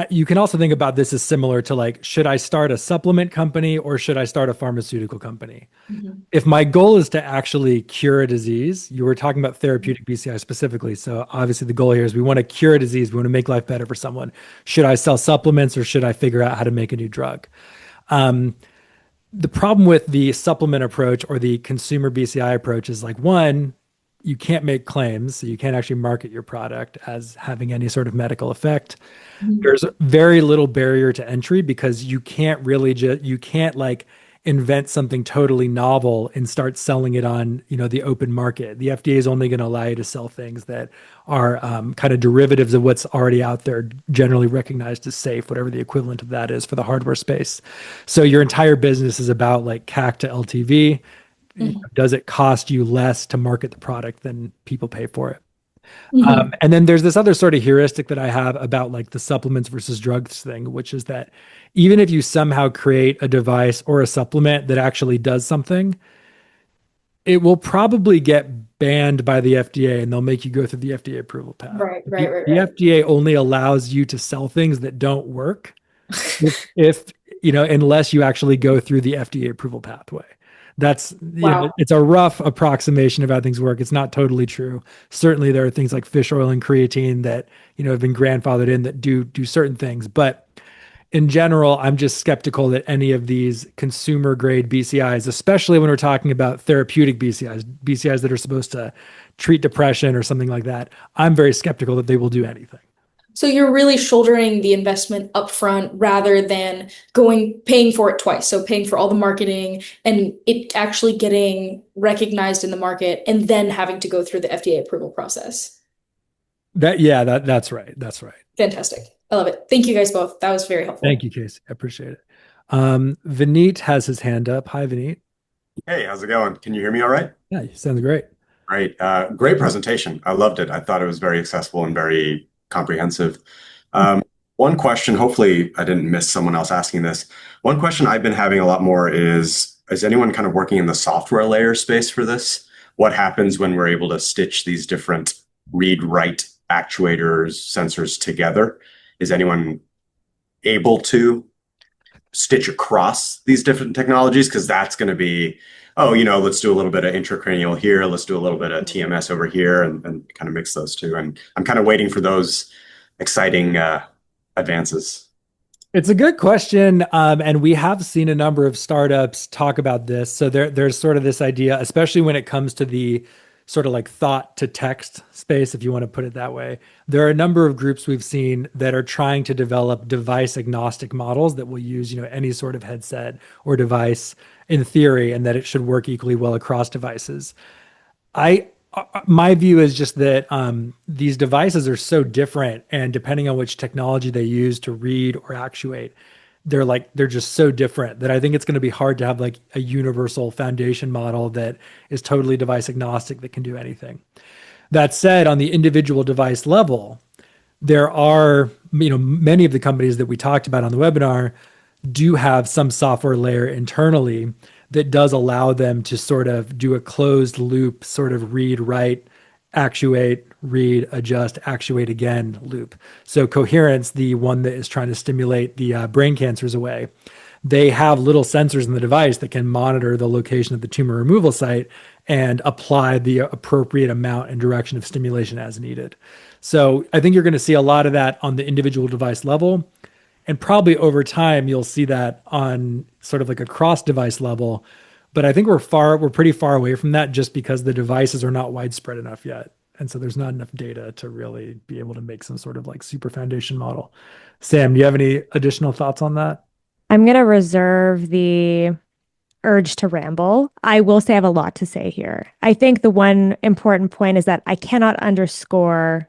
you can also think about this as similar to like, should I start a supplement company or should I start a pharmaceutical company? Mhm. If my goal is to actually cure a disease, you were talking about therapeutic BCI specifically. So obviously the goal here is we want to cure a disease. We want to make life better for someone. Should I sell supplements or should I figure out how to make a new drug? The problem with the supplement approach or the consumer BCI approach is like, one, you can't make claims. So you can't actually market your product as having any sort of medical effect. Mhm. There's very little barrier to entry because you can't really you can't like invent something totally novel and start selling it on, the open market. The FDA is only going to allow you to sell things that are kind of derivatives of what's already out there, generally recognized as safe, whatever the equivalent of that is for the hardware space. So your entire business is about like CAC to LTV. Mhm. Does it cost you less to market the product than people pay for it? Mhm. And then there's this other sort of heuristic that I have about like the supplements versus drugs thing, which is that even if you somehow create a device or a supplement that actually does something, it will probably get banned by the FDA and they'll make you go through the FDA approval path. Right, The, right, right, the right. FDA only allows you to sell things that don't work if unless you actually go through the FDA approval pathway. That's Wow. it's a rough approximation of how things work. It's not totally true. Certainly there are things like fish oil and creatine that have been grandfathered in that do certain things, but in general, I'm just skeptical that any of these consumer grade BCIs, especially when we're talking about therapeutic BCIs that are supposed to treat depression or something like that, I'm very skeptical that they will do anything. So you're really shouldering the investment upfront rather than paying for it twice. So paying for all the marketing and it actually getting recognized in the market and then having to go through the FDA approval process. That's right. That's right. Fantastic. I love it. Thank you guys both. That was very helpful. Thank you, Casey. I appreciate it. Vineet has his hand up. Hi, Vineet. Hey, how's it going? Can you hear me all right? Yeah, you sound great. Great. Great presentation. I loved it. I thought it was very accessible and very comprehensive. One question, hopefully I didn't miss someone else asking this. One question I've been having a lot more is anyone kind of working in the software layer space for this? What happens when we're able to stitch these different read-write actuators, sensors together? Is anyone able to stitch across these different technologies? Because that's going to be oh, let's do a little bit of intracranial here, let's do a little bit of TMS over here, and kind of mix those two. And I'm kind of waiting for those exciting advances. It's a good question, and we have seen a number of startups talk about this. So there's sort of this idea, especially when it comes to the sort of like thought to text space, if you want to put it that way. There are a number of groups we've seen that are trying to develop device agnostic models that will use, any sort of headset or device in theory, and that it should work equally well across devices. My view is just that these devices are so different, and depending on which technology they use to read or actuate, they're just so different that I think it's going to be hard to have like a universal foundation model that is totally device agnostic that can do anything. That said, on the individual device level, there are, many of the companies that we talked about on the webinar do have some software layer internally that does allow them to sort of do a closed loop, sort of read, write, actuate, read, adjust, actuate again loop. So Coherence, the one that is trying to stimulate the brain cancers away, they have little sensors in the device that can monitor the location of the tumor removal site and apply the appropriate amount and direction of stimulation as needed. So I think you're going to see a lot of that on the individual device level. And probably over time, you'll see that on sort of like a cross device level. But I think we're pretty far away from that just because the devices are not widespread enough yet. And so there's not enough data to really be able to make some sort of like super foundation model. Sam, do you have any additional thoughts on that? I'm going to reserve the urge to ramble. I will say I have a lot to say here. I think the one important point is that I cannot underscore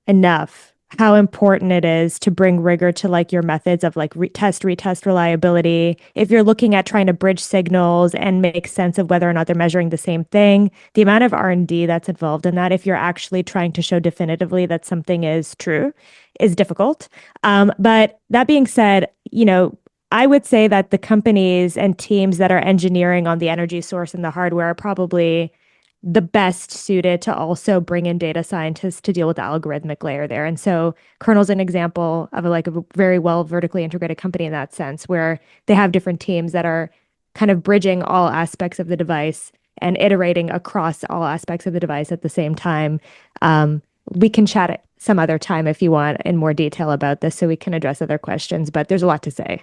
enough how important it is to bring rigor to like your methods of like retest reliability. If you're looking at trying to bridge signals and make sense of whether or not they're measuring the same thing, the amount of R&D that's involved in that, if you're actually trying to show definitively that something is true, is difficult. But that being said, I would say that the companies and teams that are engineering on the energy source and the hardware are probably the best suited to also bring in data scientists to deal with the algorithmic layer there. And so Kernel's an example of a very well vertically integrated company in that sense, where they have different teams that are kind of bridging all aspects of the device and iterating across all aspects of the device at the same time. We can chat it some other time if you want in more detail about this so we can address other questions, but there's a lot to say.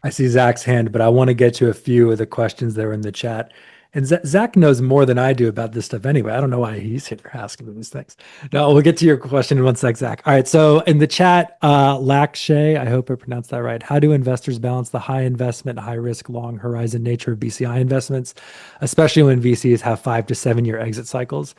I see Zach's hand, but I want to get to a few of the questions that are in the chat. And Zach knows more than I do about this stuff anyway. I don't know why he's here asking me these things. No, we'll get to your question in one sec, Zach. All right. So in the chat, Lakshay, I hope I pronounced that right. How do investors balance the high investment, high risk, long horizon nature of BCI investments, especially when VCs have 5 to 7 year exit cycles?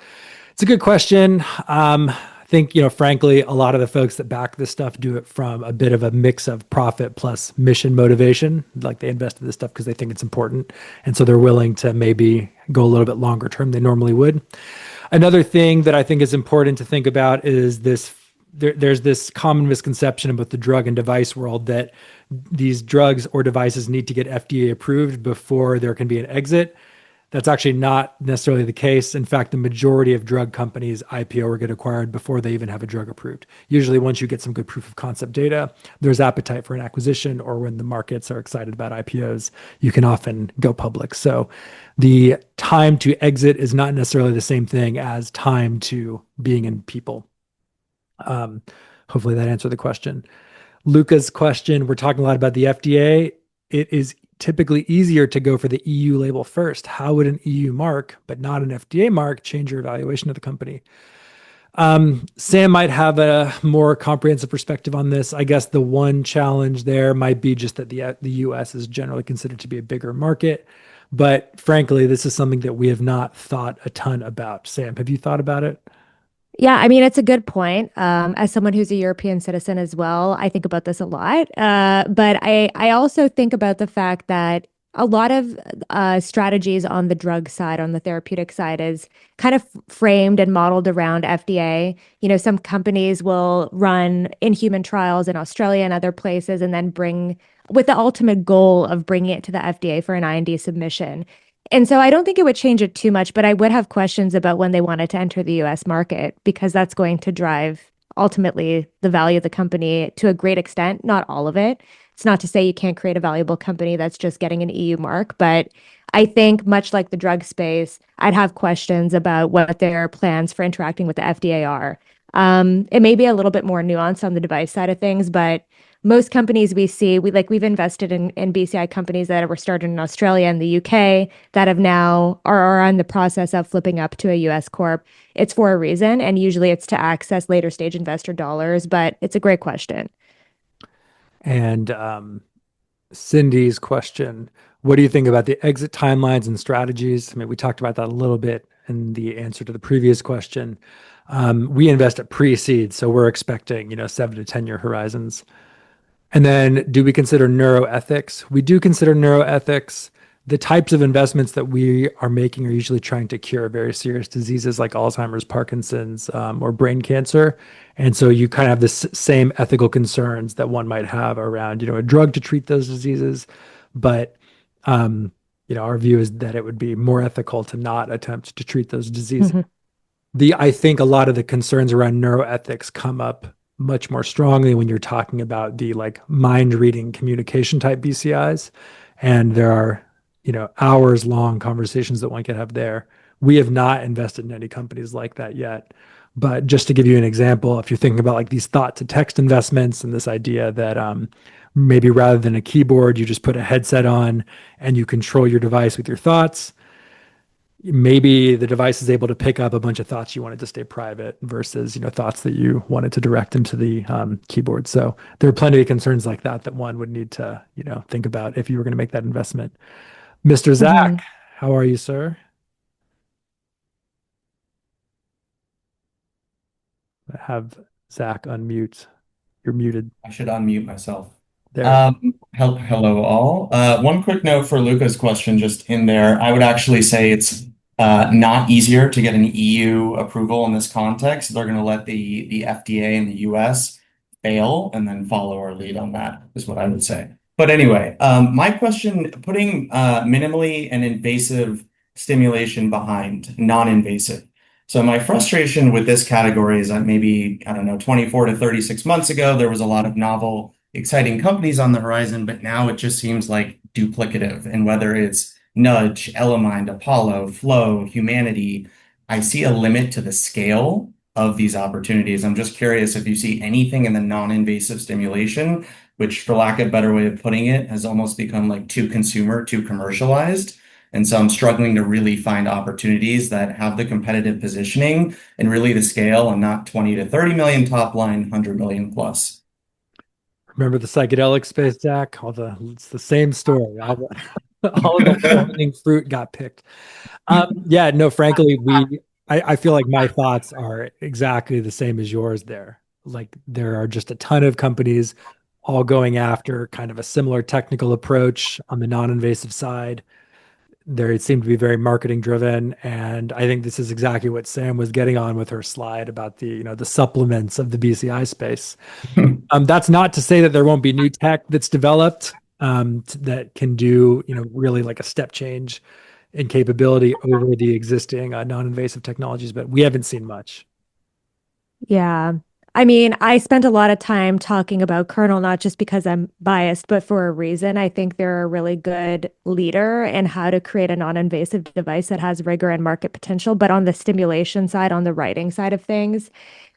It's a good question. I think, frankly, a lot of the folks that back this stuff do it from a bit of a mix of profit plus mission motivation. Like they invest in this stuff because they think it's important. And so they're willing to maybe go a little bit longer term than they normally would. Another thing that I think is important to think about is there's this common misconception about the drug and device world that these drugs or devices need to get FDA approved before there can be an exit. That's actually not necessarily the case. In fact, the majority of drug companies IPO or get acquired before they even have a drug approved. Usually once you get some good proof of concept data, there's appetite for an acquisition, or when the markets are excited about IPOs, you can often go public. So the time to exit is not necessarily the same thing as time to being in people. Hopefully that answered the question. Luca's question, we're talking a lot about the FDA. It is typically easier to go for the EU label first. How would an EU mark, but not an FDA mark, change your evaluation of the company? Sam might have a more comprehensive perspective on this. I guess the one challenge there might be just that the US is generally considered to be a bigger market. But frankly, this is something that we have not thought a ton about. Sam, have you thought about it? Yeah, I mean, it's a good point. As someone who's a European citizen as well, I think about this a lot. But I also think about the fact that a lot of strategies on the drug side, on the therapeutic side, is kind of framed and modeled around FDA. Some companies will run in-human trials in Australia and other places and then bring, with the ultimate goal of bringing it to the FDA for an IND submission. And so I don't think it would change it too much, but I would have questions about when they wanted to enter the US market, because that's going to drive ultimately the value of the company to a great extent, not all of it. It's not to say you can't create a valuable company that's just getting an EU mark, but I think much like the drug space, I'd have questions about what their plans for interacting with the FDA are. It may be a little bit more nuanced on the device side of things, but most companies we see, we've invested in BCI companies that were started in Australia and the UK that have now are in the process of flipping up to a US corp. It's for a reason, and usually it's to access later stage investor dollars, but it's a great question. And Cindy's question, what do you think about the exit timelines and strategies? I mean, we talked about that a little bit in the answer to the previous question. We invest at pre-seed, so we're expecting, 7 to 10 year horizons. And then do we consider neuroethics? We do consider neuroethics. The types of investments that we are making are usually trying to cure very serious diseases like Alzheimer's, Parkinson's, or brain cancer. And so you kind of have the same ethical concerns that one might have around, a drug to treat those diseases. But, our view is that it would be more ethical to not attempt to treat those diseases. I think a lot of the concerns around neuroethics come up much more strongly when you're talking about the mind reading communication type BCIs. And there are, hours long conversations that one can have there. We have not invested in any companies like that yet. But just to give you an example, if you're thinking about these thought to text investments and this idea that maybe rather than a keyboard, you just put a headset on and you control your device with your thoughts. Maybe the device is able to pick up a bunch of thoughts you wanted to stay private versus, thoughts that you wanted to direct into the keyboard. So there are plenty of concerns like that one would need to, think about if you were going to make that investment. Mr. Zach, how are you, sir? Have Zach unmute. You're muted. I should unmute myself. There. Hello, all. One quick note for Luca's question just in there. I would actually say it's not easier to get an EU approval in this context. They're going to let the FDA in the US fail and then follow our lead on that, is what I would say. But anyway, my question, putting minimally and invasive stimulation behind non-invasive. So my frustration with this category is that maybe, I don't know, 24 to 36 months ago, there was a lot of novel, exciting companies on the horizon, but now it just seems like duplicative. And whether it's Nudge, Elemind, Apollo, Flow, Humanity, I see a limit to the scale of these opportunities. I'm just curious if you see anything in the non-invasive stimulation, which, for lack of a better way of putting it, has almost become too consumer, too commercialized. And so I'm struggling to really find opportunities that have the competitive positioning and really the scale and not 20 to 30 million top line, 100 million plus. Remember the psychedelic space, Zach? It's the same story. All of the low-hanging fruit got picked. Frankly, I feel like my thoughts are exactly the same as yours there. There are just a ton of companies all going after kind of a similar technical approach on the non-invasive side. They seem to be very marketing driven, and I think this is exactly what Sam was getting on with her slide about the supplements of the BCI space. That's not to say that there won't be new tech that's developed that can do really a step change in capability over the existing non-invasive technologies, but we haven't seen much. Yeah. I mean, I spent a lot of time talking about Kernel, not just because I'm biased, but for a reason. I think they're a really good leader in how to create a non-invasive device that has rigor and market potential. But on the stimulation side, on the writing side of things,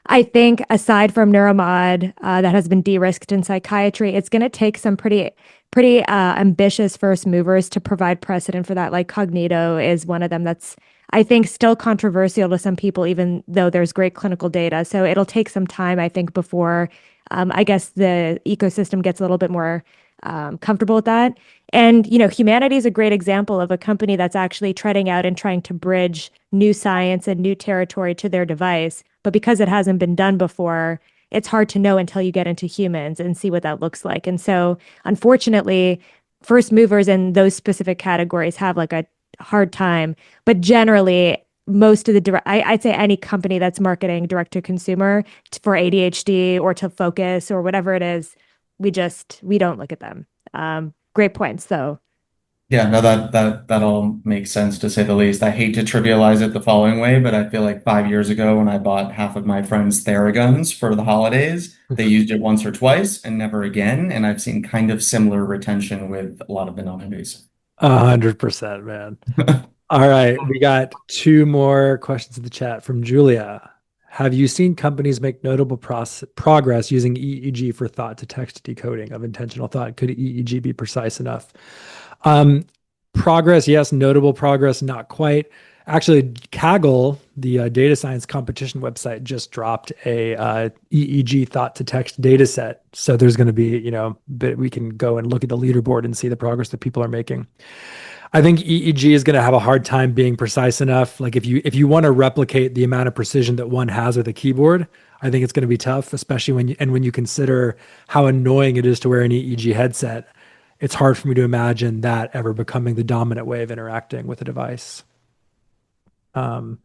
I think aside from Neuromod that has been de-risked in psychiatry, it's going to take some pretty ambitious first movers to provide precedent for that. Like Cognito is one of them that's, I think, still controversial to some people, even though there's great clinical data. So it'll take some time, I think, before I guess the ecosystem gets a little bit more comfortable with that. And, Humanity is a great example of a company that's actually treading out and trying to bridge new science and new territory to their device. But because it hasn't been done before, it's hard to know until you get into humans and see what that looks like. And so, unfortunately, first movers in those specific categories have a hard time. But generally, most of the I'd say any company that's marketing direct to consumer for ADHD or to focus or whatever it is, we don't look at them. Great points, though. Yeah, no, that all makes sense to say the least. I hate to trivialize it the following way, but I feel like 5 years ago when I bought half of my friends' Theraguns for the holidays, they used it once or twice and never again. And I've seen kind of similar retention with a lot of the non-invasive. 100%, man. All right, we got two more questions in the chat from Julia. Have you seen companies make notable progress using EEG for thought to text decoding of intentional thought? Could EEG be precise enough? Progress, yes. Notable progress, not quite. Actually, Kaggle, the data science competition website, just dropped a EEG thought to text data set. So there's going to be, we can go and look at the leaderboard and see the progress that people are making. I think EEG is going to have a hard time being precise enough. Like if you want to replicate the amount of precision that one has with a keyboard, I think it's going to be tough, especially when you consider how annoying it is to wear an EEG headset. It's hard for me to imagine that ever becoming the dominant way of interacting with a device. From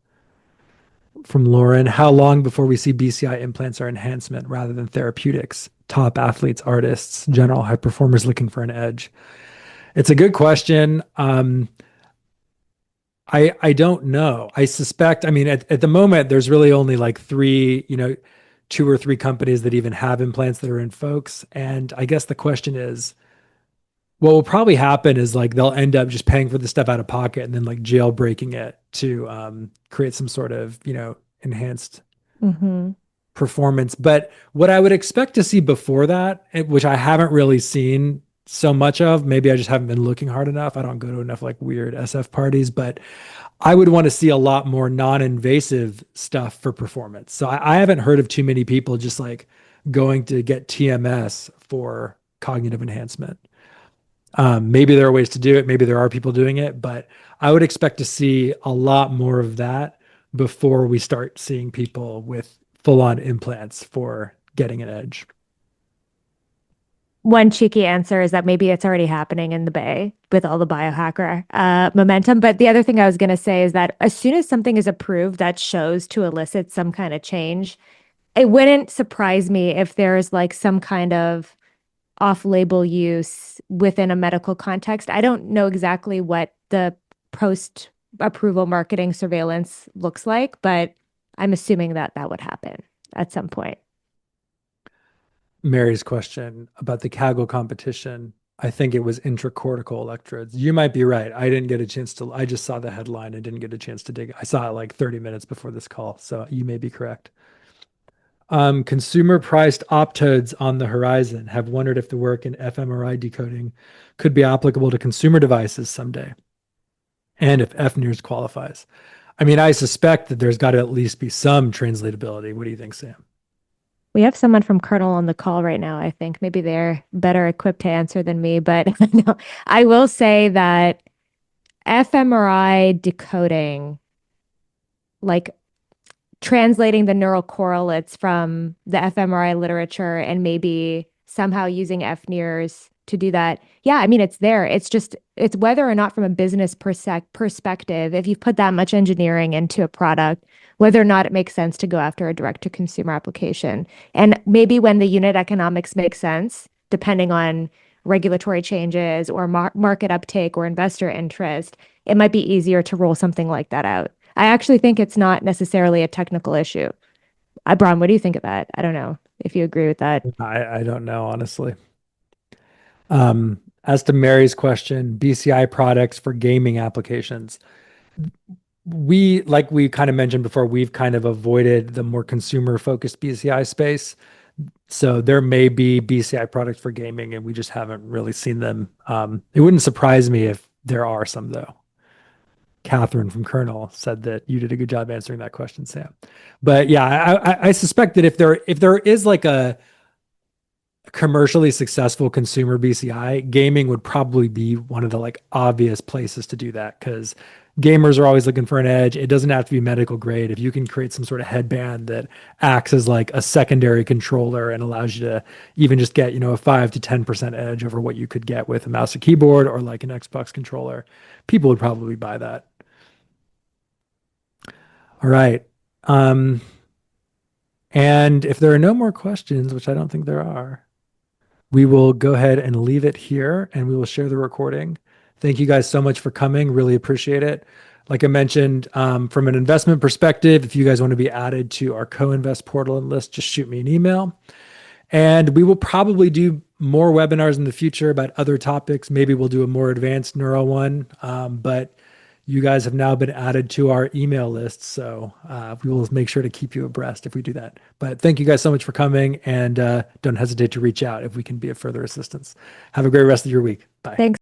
Lauren, how long before we see BCI implants or enhancement rather than therapeutics? Top athletes, artists, general high performers looking for an edge. It's a good question. I don't know. I suspect, I mean, at the moment, there's really only like two or three companies that even have implants that are in folks. And I guess the question is, what will probably happen is like they'll end up just paying for the stuff out of pocket and then like jailbreaking it to create some sort of, enhanced performance. But what I would expect to see before that, which I haven't really seen so much of, maybe I just haven't been looking hard enough. I don't go to enough like weird SF parties, but I would want to see a lot more non-invasive stuff for performance. So I haven't heard of too many people just like going to get TMS for cognitive enhancement. Maybe there are ways to do it. Maybe there are people doing it, but I would expect to see a lot more of that before we start seeing people with full-on implants for getting an edge. One cheeky answer is that maybe it's already happening in the Bay with all the biohacker momentum. But the other thing I was going to say is that as soon as something is approved that shows to elicit some kind of change, it wouldn't surprise me if there's like some kind of off-label use within a medical context. I don't know exactly what the post-approval marketing surveillance looks like, but I'm assuming that that would happen at some point. Mary's question about the Kaggle competition. I think it was intracortical electrodes. You might be right. I didn't get a chance to, I just saw the headline and didn't get a chance to dig. I saw it like 30 minutes before this call. So you may be correct. Consumer priced optodes on the horizon. Have wondered if the work in fMRI decoding could be applicable to consumer devices someday. And if FNIRS qualifies. I mean, I suspect that there's got to at least be some translatability. What do you think, Sam? We have someone from Kernel on the call right now. I think maybe they're better equipped to answer than me, but no, I will say that fMRI decoding, like translating the neural correlates from the fMRI literature and maybe somehow using FNIRS to do that. Yeah, I mean, it's there. It's whether or not from a business perspective, if you've put that much engineering into a product, whether or not it makes sense to go after a direct to consumer application. And maybe when the unit economics make sense, depending on regulatory changes or market uptake or investor interest, it might be easier to roll something like that out. I actually think it's not necessarily a technical issue. Bron, what do you think of that? I don't know if you agree with that. I don't know, honestly. As to Mary's question, BCI products for gaming applications. Like we kind of mentioned before, we've kind of avoided the more consumer focused BCI space. So there may be BCI products for gaming and we just haven't really seen them. It wouldn't surprise me if there are some though. Catherine from Kernel said that you did a good job answering that question, Sam. But yeah, I suspect that if there is like a commercially successful consumer BCI, gaming would probably be one of the like obvious places to do that because gamers are always looking for an edge. It doesn't have to be medical grade. If you can create some sort of headband that acts as like a secondary controller and allows you to even just get, a 5 to 10% edge over what you could get with a mouse and keyboard or like an Xbox controller, people would probably buy that. All right. And if there are no more questions, which I don't think there are, we will go ahead and leave it here and we will share the recording. Thank you guys so much for coming. Really appreciate it. Like I mentioned, from an investment perspective, if you guys want to be added to our co-invest portal and list, just shoot me an email. And we will probably do more webinars in the future about other topics. Maybe we'll do a more advanced neuro one, but you guys have now been added to our email list. So we will make sure to keep you abreast if we do that. But thank you guys so much for coming, and don't hesitate to reach out if we can be of further assistance. Have a great rest of your week. Bye. Thanks.